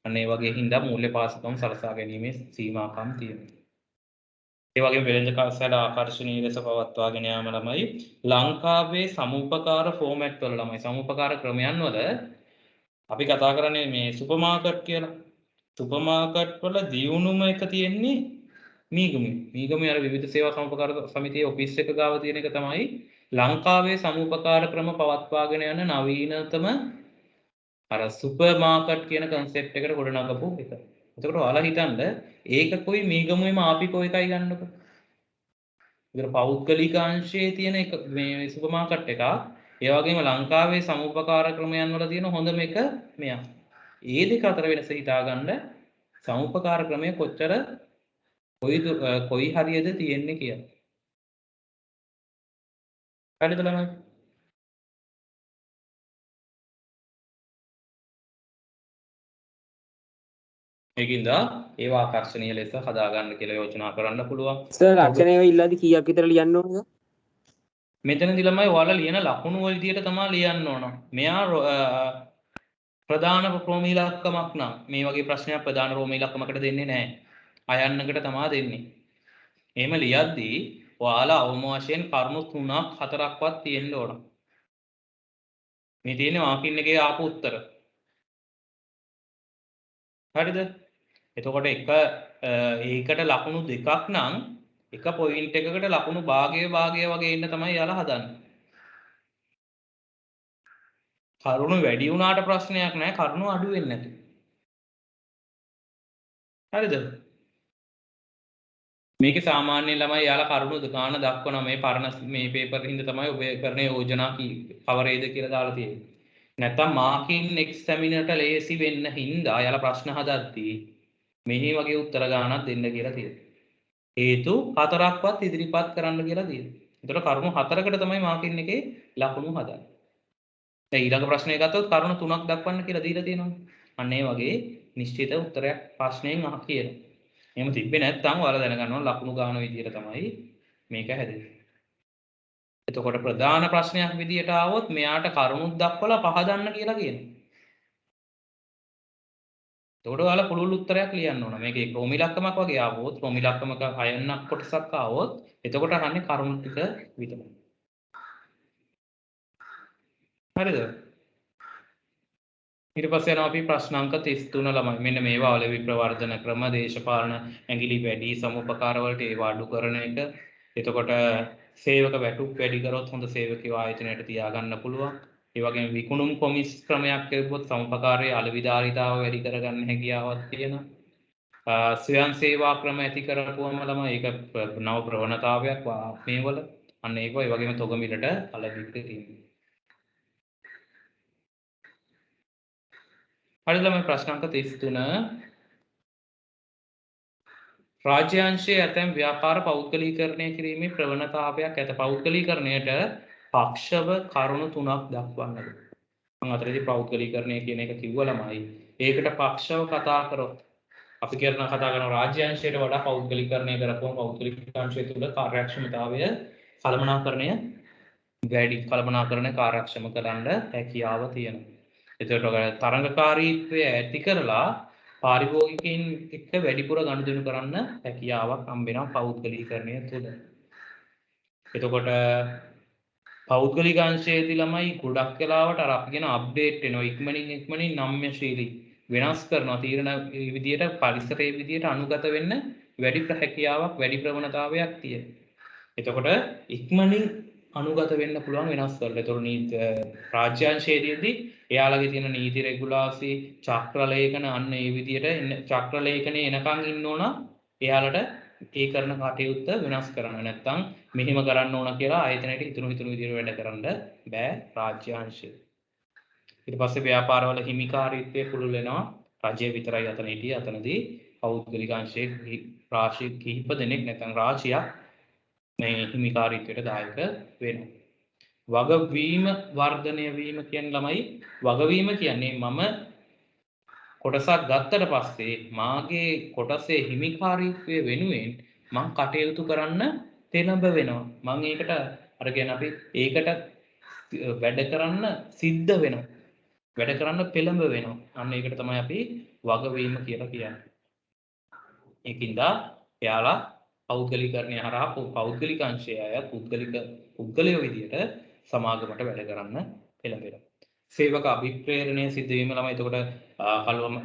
අන්න ඒ වගේ හින්දා මූල්‍ය පහසුකම් සලසා ගැනීමේ සීමාකම් තියෙනවා. ඒ වගේම වෙළඳ කාර්යශාල ආකර්ෂණීය ලෙස පවත්වාගෙන යාම ළමයි ලංකාවේ සමුපකාර ෆෝමැට් වල ළමයි සමුපකාර ක්‍රමයන් වල අපි කතා කරන්නේ මේ සුපර් මාකට් කියලා. සුපර් මාකට් වල දියුණුම එක තියෙන්නේ මීගමේ අර විවිධ සේවා සමුපකාර සමිතියේ ඔෆිස් එක ගාව තියෙන එක තමයි ලංකාවේ සමුපකාර ක්‍රම පවත්වාගෙන යන නවීනතම අර සුපර් මාකට් කියන concept එකට ගොඩනගපු එක. එතකොට ඔයාලා හිතන්න ඒක කොයි මේ ගමුවේම ආපිකෝ එකයි ගන්නකො. ඒතර පෞද්ගලික අංශයේ තියෙන එක මේ සුපර් මාකට් එකක්. ඒ වගේම ලංකාවේ සමුපකාර ක්‍රමයන් වල තියෙන හොඳම එක මෙයා. ඒ දෙක අතර වෙනස හිතාගන්න සමුපකාර ක්‍රමය කොච්චර කොයි හරියද තියෙන්නේ කියලා. හරිද ළමයි? ඒකින්ද ඒව ආකර්ෂණීය ලෙස හදාගන්න කියලා යෝජනා කරන්න පුළුවන්. සර් ලක්ෂණ ඒවා ඉල්ලද්දි කීයක් විතර ලියන්න ඕනද? මෙතනදී ළමයි ඔයාලා ලියන ලකුණු වල විදියට තමයි ලියන්න ඕන. මෙයා ප්‍රධාන රෝමී ඉලක්කමක් නම් මේ වගේ ප්‍රශ්නයක් ප්‍රධාන රෝමී ඉලක්කමකට දෙන්නේ නැහැ. අයන්නකට තමයි දෙන්නේ. එහෙම ලියද්දී ඔයාලා අවම වශයෙන් කරුණු 3ක් 4ක්වත් තියෙන්න ඕන. මේ තියෙන්නේ මාකින් එකේ ආපු උත්තර. හරිද? එතකොට ඒකට ලකුණු දෙකක් නම් එක පොයින්ට් එකකට ලකුණු භාගය වගේ එන්න තමයි යාලා හදන්නේ. කරුණු වැඩි වුණාට ප්‍රශ්නයක් නැහැ කරුණු අඩු වෙන්නේ නැති. හරිද? මේකේ සාමාන්‍ය ළමයි යාලා කරුණු ගාන දක්වනවා මේ පරණ මේ පේපර් හින්දා තමයි ඔබ කරන යෝජනා කවරේද කියලා දාලා තියෙන්නේ. නැත්තම් මාකින් එක්සැමිනර්ට ලේසි වෙන්න හින්දා යාලා ප්‍රශ්න හදද්දී මෙහි වගේ උත්තර ගානක් දෙන්න කියලා තියෙනවා. හේතු 4ක්වත් ඉදිරිපත් කරන්න කියලා තියෙනවා. ඒතකොට කරුණු 4කට තමයි මාකින් එකේ ලකුණු හදන්නේ. දැන් ඊළඟ ප්‍රශ්නය ගත්තොත් කරුණු 3ක් දක්වන්න කියලා දීලා තියෙනවා. අන්න ඒ වගේ නිශ්චිත උත්තරයක් ප්‍රශ්නයෙන් කියනවා. එහෙම තිබ්බේ නැත්නම් ඔයාලා දැනගන්න ඕන ලකුණු ගාන විදියට තමයි මේක හැදෙන්නේ. එතකොට ප්‍රධාන ප්‍රශ්නයක් විදියට ආවොත් මෙයාට කරුණුත් දක්වලා පහදන්න කියලා කියනවා. එතකොට ඔයාලා පුළුල් උත්තරයක් ලියන්න ඕන. මේකේ රෝමී ඉලක්කමක් වගේ ආවොත් රෝමී ඉලක්කමක අයන්නක් කොටසක් ආවොත් එතකොට අහන්නේ කරුණු ටික විතරයි. හරිද? ඊට පස්සේ යනවා අපි ප්‍රශ්න අංක 33 ළමයි. මෙන්න මේවා වල විප්‍රවර්ධන ක්‍රම, දේශපාලන ඇඟිලි වැඩි, සමුපකාර වලට ඒව අඩු කරන එක. එතකොට සේවක වැටුප් වැඩි කරොත් හොඳ සේවකයෝ ආයතනයට තියාගන්න පුළුවන්. ඒ වගේම විකුණුම් කොමිස් ක්‍රමයක් ලැබුවොත් සමුපකාරයේ අලවිදාරිතාව වැඩි කරගන්න හැකියාවක් තියෙනවා. ස්වයං සේවා ක්‍රම ඇති කරපුවම ළමයි ඒක නව ප්‍රවණතාවයක් මේවල. අන්න ඒක ඒ වගේම තොග මිලට අලවික තියෙනවා. හරිද ළමයි ප්‍රශ්න අංක 33 රාජ්‍යාංශයේ ඇතැම් ව්‍යාපාර පෞද්ගලීකරණය කිරීමේ ප්‍රවණතාවයක් ඇත. පෞද්ගලීකරණයට පක්ෂව කරුණු 3ක් දක්වන්නද. මම අතරදී පෞද්ගලීකරණය කියන එක කිව්ව ළමයි. ඒකට පක්ෂව කතා කරොත් අපි කතා කරන රාජ්‍යාංශයට වඩා පෞද්ගලීකරණය කරපුවම පෞද්ගලික අංශය තුළ කාර්යක්ෂමතාවය කළමනාකරණය වැඩි කළමනාකරණ කාර්යක්ෂම කරන්න හැකියාව තියෙනවා. එතකොට තරඟකාරීත්වය ඇති කරලා පාරිභෝගිකයින් එක්ක වැඩිපුර ගනුදෙනු කරන්න හැකියාවක් හම්බ වෙනවා පෞද්ගලීකරණය තුළ. එතකොට පෞද්ගලික අංශයේදී ළමයි ගොඩක් වෙලාවට අර අපි කියන අප්ඩේට් වෙනවා ඉක්මනින් නම්‍යශීලී වෙනස් කරනවා තීරණ විදියට පරිසරයේ විදියට අනුගත වෙන්න වැඩි හැකියාවක් වැඩි ප්‍රවණතාවයක් තියෙනවා. එතකොට ඉක්මනින් අනුගත වෙන්න පුළුවන් වෙනස් කරලා. ඒතකොට නීති රාජ්‍යාංශයේදී එයාලගේ තියෙන නීති රෙගුලාසි චක්‍ර ලේඛන අන්න ඒ විදියට චක්‍ර ලේඛනේ එනකන් ඉන්න ඕන එයාලට ඒ කරන කටයුත්ත වෙනස් කරන්න. නැත්නම් මෙහෙම කරන්න ඕන කියලා ආයතනයේ හිතුණු විදියට වැඩ කරන්න බෑ රාජ්‍යාංශය. ඊට පස්සේ ව්‍යාපාරවල හිමිකාරීත්වය පුළුල් වෙනවා. රජය විතරයි අතන හිටියේ. අතනදී පෞද්ගලික අංශයේ රාශිය කිහිප දෙනෙක් නැත්නම් රාශියක් මේ හිමිකාරීත්වයට දායක වෙනවා. වගවීම වර්ධනය වීම කියන්නේ ළමයි වගවීම කියන්නේ මම කොටසක් ගත්තට පස්සේ මාගේ කොටසේ හිමිකාරීත්වය වෙනුවෙන් මං කටයුතු කරන්න තෙනබ වෙනවා. මං ඒකට අර කියන අපි ඒකට වැඩ කරන්න සිද්ධ වෙනවා. වැඩ කරන්න පෙළඹ වෙනවා. අන්න ඒකට තමයි අපි වගවීම කියලා කියන්නේ. ඒකින්ද එයාලා පෞද්ගලීකරණය හරහා පෞද්ගලික අංශය අය පුද්ගලයෝ විදියට සමාගමට වැඩ කරන්න පෙළඹෙනවා. සේවක අභිප්‍රේරණය සිද්ධ වීම ළමයි. එතකොට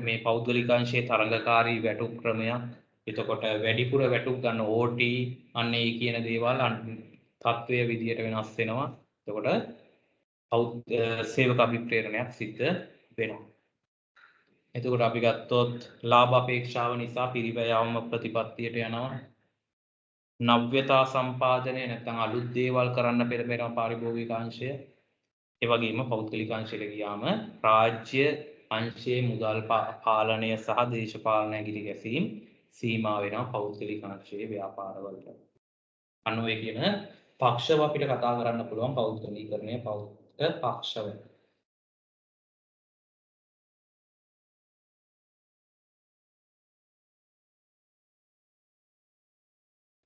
මේ පෞද්ගලික අංශයේ තරඟකාරී වැටුප් ක්‍රමයක්. එතකොට වැඩිපුර වැටුප් ගන්න OT අන්න ඒ කියන දේවල් තත්වය විදියට වෙනස් වෙනවා. එතකොට සේවක අභිප්‍රේරණයක් සිද්ධ වෙනවා. එතකොට අපි ගත්තොත් ලාභ අපේක්ෂාව නිසා පිරිවැයවම ප්‍රතිපත්තියට යනවා. නව්‍යතා සම්පාදනය නැත්නම් අලුත් දේවල් කරන්න පෙර පාරිභෝගික අංශය. ඒ වගේම පෞද්ගලික අංශයට ගියාම රාජ්‍ය අංශයේ මුදල් පාලනය සහ දේශපාලන ඇගිලි ගැසීම් සීමා වෙනවා පෞද්ගලික අංශයේ ව්‍යාපාරවලට. අන්න ඔය කියන පක්ෂව අපිට කතා කරන්න පුළුවන් පෞද්ගලීකරණය පක්ෂව.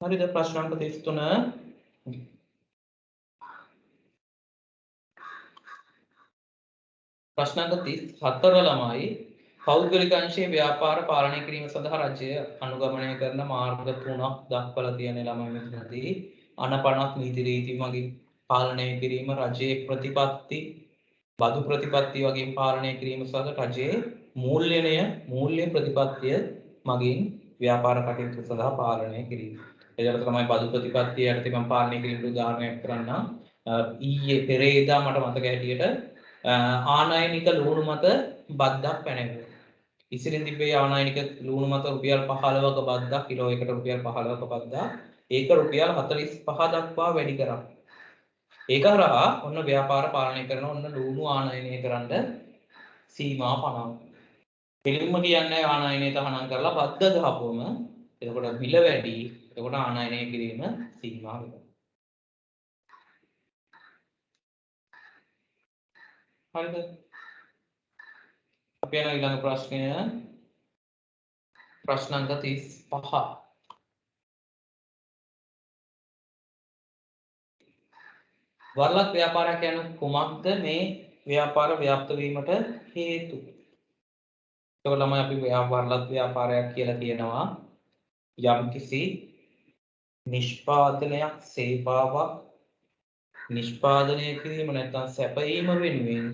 හරිද? ප්‍රශ්න අංක 33 ප්‍රශ්න අංක 34 ළමයි පෞද්ගලික අංශයේ ව්‍යාපාර පාලනය කිරීම සඳහා රජය අනුගමනය කරන මාර්ග 3ක් දක්වලා තියෙන ළමයි මෙතනදී අනපනක් නීති රීති මගින් පාලනය කිරීම රජයේ ප්‍රතිපත්ති බදු ප්‍රතිපත්ති වගේ පාලනය කිරීම සඳහා රජයේ මූල්‍ය ප්‍රතිපත්තිය මගින් ව්‍යාපාර කටයුතු සඳහා පාලනය කිරීම. එතකොට තමයි බදු ප්‍රතිපත්තිය යටතේ මම පාලනය කිරීමට උදාහරණයක් කරන්න. ඊයේ පෙරේදා මට මතක හැටියට ආනයනික ලුණු මත බද්දක් පැනගුවා. ඉසිරින් තිබේ ආනයනික ලුණු මත රුපියල් 15ක බද්දක් කිලෝ එකට රුපියල් 15ක බද්දා ඒක රුපියල් 45 දක්වා වැඩි කරා. ඒක හරහා ඔන්න ව්‍යාපාර පාලනය කරන ඔන්න ලුණු ආනයනය කරන්න සීමා පනවනවා. පිළිම කියන්නේ ආනයනය තහනම් කරලා බද්ද ගහපුවම එතකොට මිල වැඩි එතකොට ආනයනය කිරීම සීමා වෙනවා. හරිද? අපි යන ඊළඟ ප්‍රශ්නය ප්‍රශ්න අංක 35. වරලක් ව්‍යාපාරයක් යන කුමක්ද මේ ව්‍යාපාර ව්‍යාප්ත වීමට හේතු? එතකොට ළමයි අපි වරලක් ව්‍යාපාරයක් කියලා කියනවා යම්කිසි නිෂ්පාදනයක් සේවාවක් නිෂ්පාදනය කිරීම නැත්නම් සැපයීම වෙනුවෙන්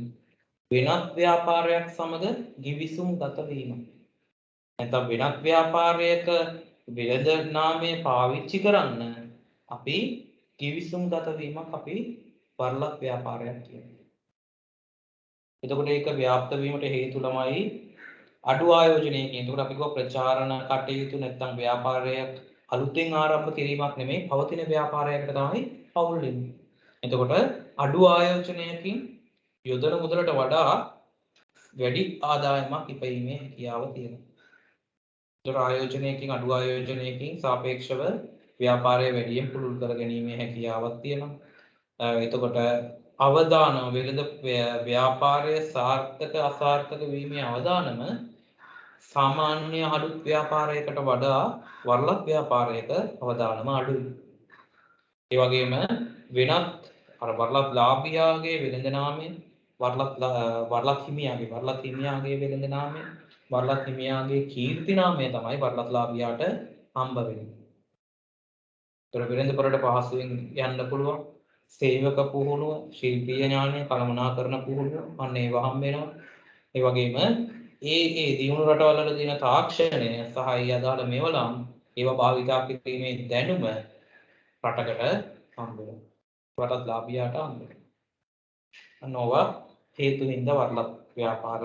වෙනත් ව්‍යාපාරයක් සමග ගිවිසුම් ගත වීම. නැත්නම් වෙනත් ව්‍යාපාරයක වෙළඳ නාමය පාවිච්චි කරන්න අපි ගිවිසුම් ගත වීමක් අපි වරලක් ව්‍යාපාරයක් කියනවා. එතකොට ඒක ව්‍යාප්ත වීමට හේතු ළමයි අඩු ආයෝජනයකින්. එතකොට අපි කව ප්‍රචාරණ කටයුතු නැත්නම් ව්‍යාපාරයක් අලුතෙන් ආරම්භ කිරීමක් නෙමෙයි පවතින ව්‍යාපාරයකට තමයි පවුල් වෙන්නේ. එතකොට අඩු ආයෝජනයකින් යොදන මුදලට වඩා වැඩි ආදායමක් ඉපයීමේ හැකියාව තියෙනවා. ඒතර ආයෝජනයකින් අඩු ආයෝජනයකින් සාපේක්ෂව ව්‍යාපාරය වැඩියෙන් පුළුල් කර ගැනීමේ හැකියාවක් තියෙනවා. එතකොට අවදානම වෙළඳ ව්‍යාපාරයේ සාර්ථක අසාර්ථක වීමේ අවදානම සාමාන්‍ය අලුත් ව්‍යාපාරයකට වඩා වරලක් ව්‍යාපාරයක අවදානම අඩුයි. ඒ වගේම වෙනත් අර වරලක් ලාභියාගේ වෙළඳ නාමය වරලක් හිමියාගේ වෙළඳ නාමය වරලක් හිමියාගේ කීර්ති නාමය තමයි වරලක් ලාභියාට හම්බ වෙන්නේ. ඒතර වෙළඳ පොරට පහසුවෙන් යන්න පුළුවන්. සේවක පුහුණුව, ශිල්පීය ඥානය, කළමනාකරණ පුහුණුව අන්න ඒවා හම්බ වෙනවා. ඒ වගේම ඒ දියුණු රටවල් වල තියෙන තාක්ෂණය සහ ඒ අදාළ මෙවලම් ඒවා භාවිතා කිරීමේ දැනුම රටකට හම්බ වෙනවා. රටත් ලාභියාට හම්බ වෙනවා. අනෝවා හේතු හින්දා වරලක් ව්‍යාපාර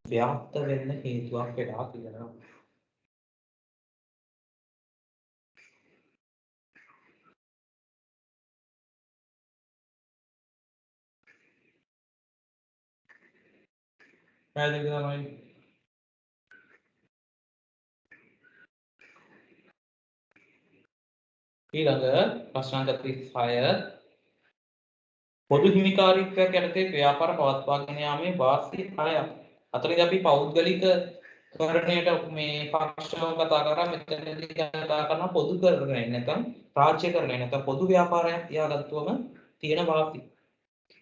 ව්‍යාප්ත වෙන්න හේතුවක් වෙලා තියෙනවා. පැහැදිලිද තමයි? ඊළඟ ප්‍රශ්න අංක 36 පොදු හිමිකාරීත්වයක් යටතේ ව්‍යාපාර පවත්වාගෙන යාමේ වාසි 6ක්. අතනදී අපි පෞද්ගලික කරණයට මේ පක්ෂව කතා කරා. මෙතනදී කතා කරන පොදු කරණය නැත්නම් රාජ්‍ය කරණය නැත්නම් පොදු ව්‍යාපාරයක් තියාගත්තුවම තියෙන වාසි.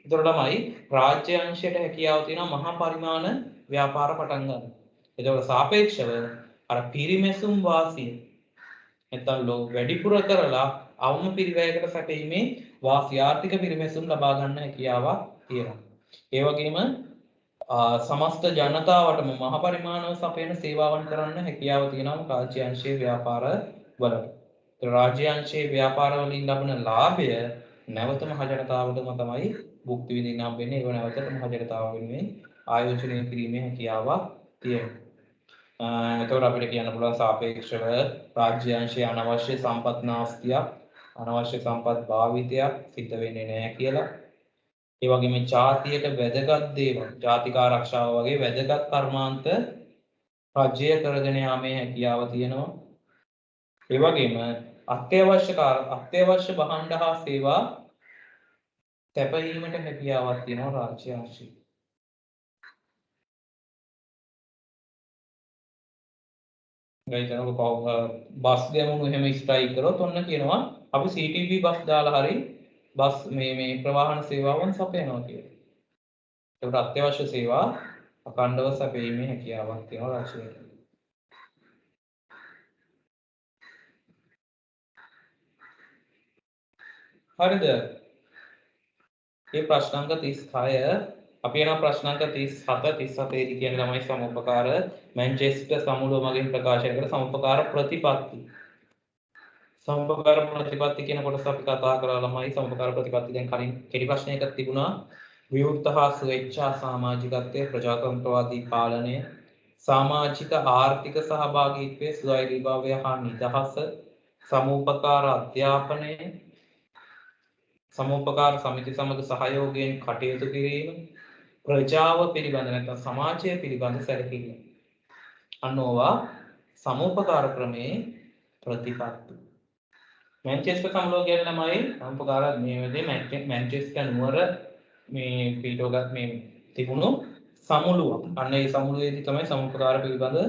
ඒතර තමයි රාජ්‍ය අංශයට හැකියාව තියෙන මහා පරිමාණ ව්‍යාපාර පටන් ගන්න. ඒකට සාපේක්ෂව අර පිරිමැසුම් වාසිය නැත්නම් වැඩිපුර කරලා අවම පිරිවැයකට සැපීමේ වාසි ආර්ථික පිරිමැසුම් ලබා ගන්න හැකියාවක් තියෙනවා. ඒ වගේම සමස්ත ජනතාවටම මහ පරිමාණව සපයන සේවාවන් කරන්න හැකියාව තියෙනවා රාජ්‍ය අංශයේ ව්‍යාපාර වලට. ඒ රාජ්‍ය අංශයේ ව්‍යාපාර වලින් ලබන ලාභය නැවත මහ ජනතාවටම තමයි භුක්ති විඳින්න හම්බෙන්නේ. ඒක නැවත මහ ජනතාව වෙනුවෙන් ආයෝජනය කිරීමේ හැකියාවක් තියෙනවා. එතකොට අපිට කියන්න පුළුවන් සාපේක්ෂව රාජ්‍යාංශයේ අනවශ්‍ය සම්පත් නාස්තියක් අනවශ්‍ය සම්පත් භාවිතයක් සිද්ධ වෙන්නේ නැහැ කියලා. ඒ වගේම ජාතියට වැදගත් දේවල් ජාතික ආරක්ෂාව වගේ වැදගත් කර්මාන්ත රජය කරගෙන යාමේ හැකියාව තියෙනවා. ඒ වගේම අත්‍යවශ්‍ය භාණ්ඩ හා සේවා සැපයීමට හැකියාවක් තියෙනවා රාජ්‍යාංශයේ. ගයිතනක බස් ගමනු එහෙම ස්ට්‍රයික් කරොත් ඔන්න කියනවා අපි CTB බස් දාලා හරි බස් මේ ප්‍රවාහන සේවාවන් සපයනවා කියලා. ඒකට අත්‍යවශ්‍ය සේවා අඛණ්ඩව සපයීමේ හැකියාවක් තියෙනවා රාජ්‍යයට. හරිද? මේ ප්‍රශ්නාංක 36 අපි යන ප්‍රශ්නාංක 37 දී කියන්නේ ළමයි සමුපකාර මැන්චෙස්ටර් සමුළුව මගින් ප්‍රකාශ කර සමුපකාර ප්‍රතිපත්ති. සමුපකාර ප්‍රතිපත්ති කියන කොටස අපි කතා කරලා ළමයි සමුපකාර ප්‍රතිපත්ති දැන් කලින් කෙටි ප්‍රශ්නයක තිබුණා. විවෘත හා ස්වේච්ඡා සමාජිකත්වයේ ප්‍රජාතන්ත්‍රවාදී පාලනය සමාජික ආර්ථික සහභාගීත්වයේ ස්වෛරීභාවය හා නිදහස සමුපකාර අධ්‍යාපනය සමුපකාර සමිති සමග සහයෝගයෙන් කටයුතු කිරීම ප්‍රජාව පිළිබඳ නැත්නම් සමාජය පිළිබඳ සැලකීම අනෝවා සමුපකාර ක්‍රමේ ප්‍රතිපත්ති. මැන්චෙස්ටර් සමුළුව කියන ළමයි සමුපකාර මේ වෙලේ මැන්චෙස්ටර් නුවර මේ පිටෝගත් මේ තිබුණු සමුළුව. අන්න ඒ සමුළුවේදී තමයි සමුපකාර පිළිබඳ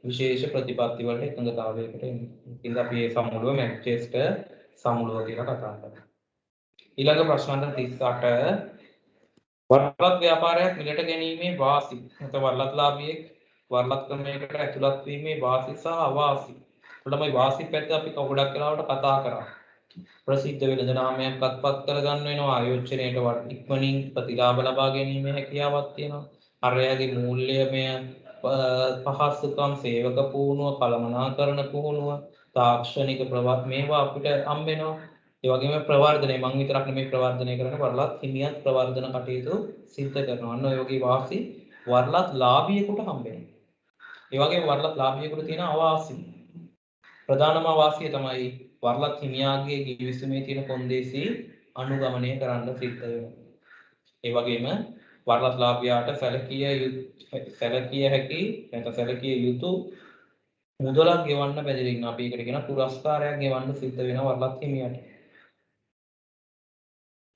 විශේෂ ප්‍රතිපත්ති වලට එකඟතාවයකට එන්නේ. ඉතින් අපි මේ සමුළුව මැන්චෙස්ටර් සමුළුව කියලා කතා කරනවා. ඊළඟ ප්‍රශ්න 38 වරලත් ව්‍යාපාරයක් මිලට ගැනීමේ වාසි නැත්නම් වරලත්ලාභියෙක් වරලත් ක්‍රමයකට ඇතුළත් වීමේ වාසි සහ අවාසි. උඩමයි වාසි පැත්ත අපි ගොඩක් වෙලාවට කතා කරා. ප්‍රසිද්ධ වෙළඳ නාමයක් අත්පත් කරගන්න වෙනවා ආයෝජනයේට ඉක්මනින් ප්‍රතිලාභ ලබා ගැනීමේ හැකියාවක් තියෙනවා. අරයාගේ මූල්‍යමය පහසුකම් සේවක පුහුණුව කළමනාකරණ පුහුණුව තාක්ෂණික ප්‍රවත් මේවා අපිට හම්බ වෙනවා. ඒ වගේම ප්‍රවර්ධනය මම විතරක් නෙමෙයි ප්‍රවර්ධනය කරන වරලත් හිමියත් ප්‍රවර්ධන කටයුතු සිද්ධ කරනවා. අන්න ඔය වගේ වාසි වරලත් ලාභියෙකුට හම්බ වෙනවා. ඒ වගේම වරලත් ලාභියෙකුට තියෙන අවාසි. ප්‍රධානම වාසිය තමයි වරලත් හිමියාගේ ගිවිසුමේ තියෙන කොන්දේසි අනුගමනය කරන්න සිද්ධ වෙනවා. ඒ වගේම වරලත් ලාභියාට සැලකිය හැකි නැත්නම් සැලකිය යුතු මුදලක් ගෙවන්න බැරි ඉන්න අපි ඒකට කියන පුරස්කාරයක් ගෙවන්න සිද්ධ වෙනවා වරලත් හිමියාට.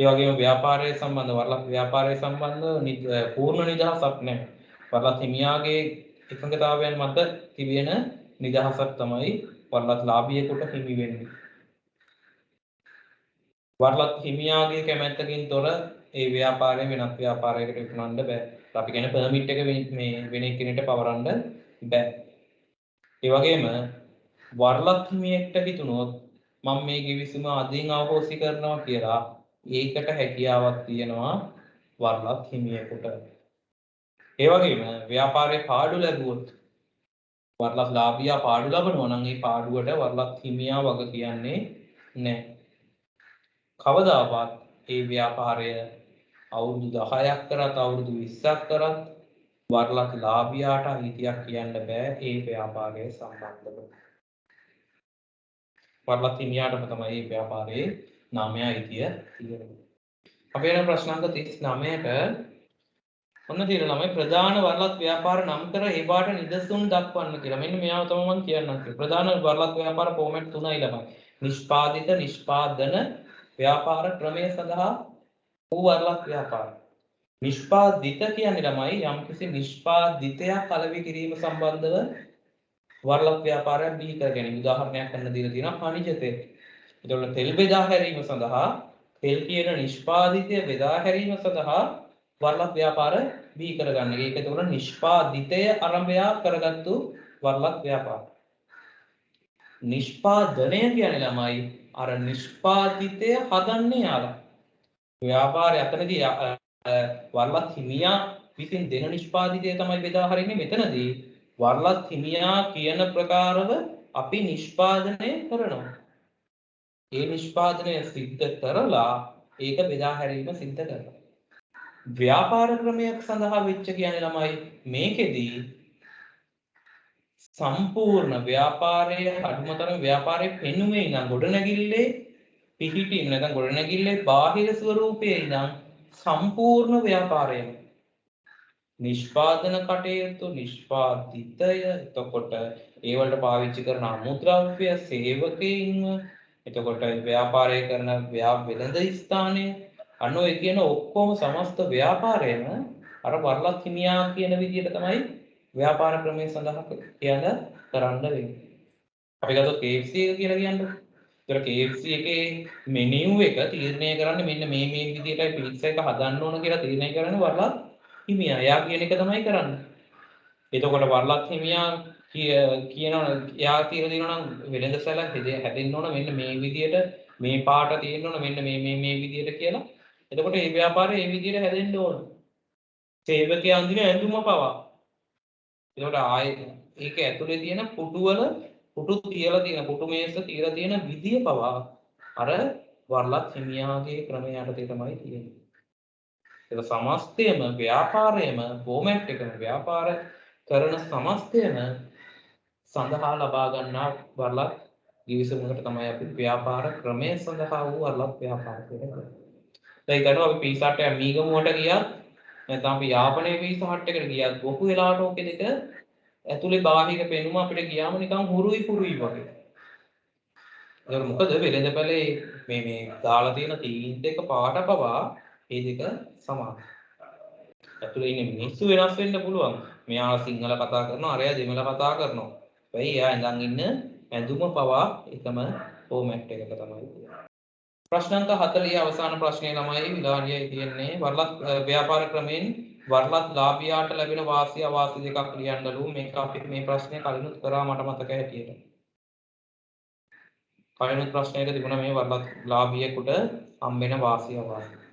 ඒ වගේම ව්‍යාපාරයේ සම්බන්ධ වරලත් ව්‍යාපාරයේ සම්බන්ධ පූර්ණ නිදහසක් නැහැ. වරලත් හිමියාගේ එකඟතාවයන් මත තිබෙන නිදහසක් තමයි වරලත් ලාභියෙකුට හිමි වෙන්නේ. වරලත් හිමියාගේ කැමැත්තකින් තොර ඒ ව්‍යාපාරය වෙනත් ව්‍යාපාරයකට විකුණන්න බෑ. අපි කියන පර්මිට් එක මේ වෙන කෙනෙක්ට පවරන්න බෑ. ඒ වගේම වරලත් හිමියෙක්ට හිතුනොත් මම මේ කිවිසුම අදින් අවබෝධ කරනවා කියලා ඒකට හැකියාවක් තියෙනවා වරලත් හිමියෙකුට. ඒ වගේම ව්‍යාපාරේ පාඩු ලැබුවොත් වරලත් ලාභියා පාඩු ලබනවා නම් ඒ පාඩුවට වරලත් හිමියා වග කියන්නේ නැහැ. කවදාවත් ඒ ව්‍යාපාරය අවුරුදු 10ක් කරත් අවුරුදු 20ක් කරත් වරලත් ලාභියාට අයිතියක් කියන්න බෑ ඒ ව්‍යාපාරය සම්බන්ධව. වරලත් හිමියාටම තමයි මේ ව්‍යාපාරයේ නාමය අයිතිය තියෙන්නේ. අපි යන ප්‍රශ්නාංක 39ට ඔන්න තියෙන ළමයි ප්‍රධාන වරලත් ව්‍යාපාර නම් කර ඒවාට නිදසුන් දක්වන්න කියලා. මෙන්න මෙයාව තමයි මම කියන්නම්. ප්‍රධාන වරලත් ව්‍යාපාර ෆෝමැට් 3යි ළමයි. නිෂ්පාදිත නිෂ්පාදන ව්‍යාපාර ක්‍රමය සඳහා වූ වරලත් ව්‍යාපාර. නිෂ්පාදිත කියන්නේ ළමයි යම්කිසි නිෂ්පාදිතයක් අලෙවි කිරීම සම්බන්ධව වරලත් ව්‍යාපාරයක් බිහි කර ගැනීම. උදාහරණයක් ගන්න දීලා තියෙනවා khනිජ තෙල්. එතකොට තෙල් බෙදා හැරීම සඳහා තෙල් කියන නිෂ්පාදිතය බෙදා හැරීම සඳහා වරලත් ව්‍යාපාර බිහි කරගන්න. ඒක එතකොට නිෂ්පාදිතය ආරම්භය කරගත්තු වරලත් ව්‍යාපාර. නිෂ්පාදනය කියන්නේ ළමයි අර නිෂ්පාදිතය හදන්නේ යාලා. ව්‍යාපාරය අතනදී වරලත් හිමියා විසින් දෙන නිෂ්පාදිතය තමයි බෙදා හරින්නේ. මෙතනදී වරලත් හිමියා කියන ප්‍රකාරව අපි නිෂ්පාදනය කරනවා. ඒ නිෂ්පාදනය සිද්ධ කරලා ඒක බෙදා හැරීම සිද්ධ කරනවා. ව්‍යාපාර ක්‍රමයක් සඳහා වෙච්ච කියන්නේ ළමයි මේකෙදී සම්පූර්ණ ව්‍යාපාරයේ අඩුමතරම ව්‍යාපාරයේ පෙනුමේ ඉඳන් ගොඩනැගිල්ලේ පිහිටීම නැත්නම් ගොඩනැගිල්ලේ බාහිර ස්වරූපයේ ඉඳන් සම්පූර්ණ ව්‍යාපාරයම නිෂ්පාදන කටයුතු නිෂ්පාදිතය එතකොට ඒ වලට පාවිච්චි කරන අමුද්‍රව්‍ය සේවකයින්ව එතකොට ව්‍යාපාරය කරන වෙළඳ ස්ථානය අන්න ඔය කියන ඔක්කොම සමස්ත ව්‍යාපාරයම අර වර්ලත් හිමියා කියන විදිහට තමයි ව්‍යාපාර ක්‍රමයේ සඳහන් කියන කරන්න වෙන්නේ. අපි ගත්තොත් KFC එක කියලා කියන්නේ. ඒතර KFC එකේ මෙනියු එක තීරණය කරන්නේ මෙන්න මේ විදිහටයි පිට්සා එක හදන්න ඕන කියලා තීරණය කරන්නේ වර්ලත් හිමියා. එයා කියන එක තමයි කරන්නේ. එතකොට වර්ලත් හිමියා කියනවා එයා තීරණ දෙනවා නම් වෙළඳසැල හැදෙන්න ඕන මෙන්න මේ විදිහට මේ පාට තියෙන්න ඕන මෙන්න මේ විදිහට කියලා. එතකොට මේ ව්‍යාපාරය මේ විදිහට හැදෙන්න ඕන. සේවකයා අඳින ඇඳුම පවා. එතකොට ආයේ ඒක ඇතුලේ තියෙන පුටු තියලා තියෙන පුටු මේස තියලා තියෙන විදිය පවා අර වර්ලත් හිමියාගේ ක්‍රමයට තමයි තියෙන්නේ. ඒක සමස්තයම ව්‍යාපාරයම ෆෝමැට් එකම ව්යාපාර කරන සමස්තයම සඳහා ලබා ගන්නා වර්ලත් ගිවිසුමකට තමයි අපි ව්‍යාපාර ක්‍රමය සඳහා වූ වර්ලත් ව්‍යාපාර කියන්නේ. දැන් ගන්න අපි පීසා හට් එක මීගමුවට ගියත් නැත්නම් අපි යාපනයේ පීසා හට් එකට ගියත් බොහෝ වෙලාවට ඔක දෙක ඇතුලේ බාහිර පෙනුම අපිට ගියාම නිකන් හුරුයි වගේ. ඒක මොකද වෙළඳපැලේ මේ දාලා තියෙන තීන් දෙක පාට පවා මේ දෙක සමානයි. ඇතුලේ ඉන්න මිනිස්සු වෙනස් වෙන්න පුළුවන්. මෙයා සිංහල කතා කරනවා, අරයා දෙමළ කතා කරනවා. වෙයි එයා ඉඳන් ඉන්න ඇඳුම පවා එකම ෆෝමැට් එකක තමයි තියෙන්නේ. ප්‍රශ්න අංක 40 අවසාන ප්‍රශ්නේ ළමයි විලාසියයි තියෙන්නේ. වර්ලත් ව්‍යාපාර ක්‍රමයෙන් වර්ලත් ලාභියාට ලැබෙන වාසිය අවාසිය දෙකක් ලියන්නලු. මේක අපි මේ ප්‍රශ්නේ කලිනුත් කරා මට මතක හැටියට. කලිනුත් ප්‍රශ්නයක තිබුණා මේ වර්ලත් ලාභියෙකුට හම්බෙන වාසිය අවාසිය.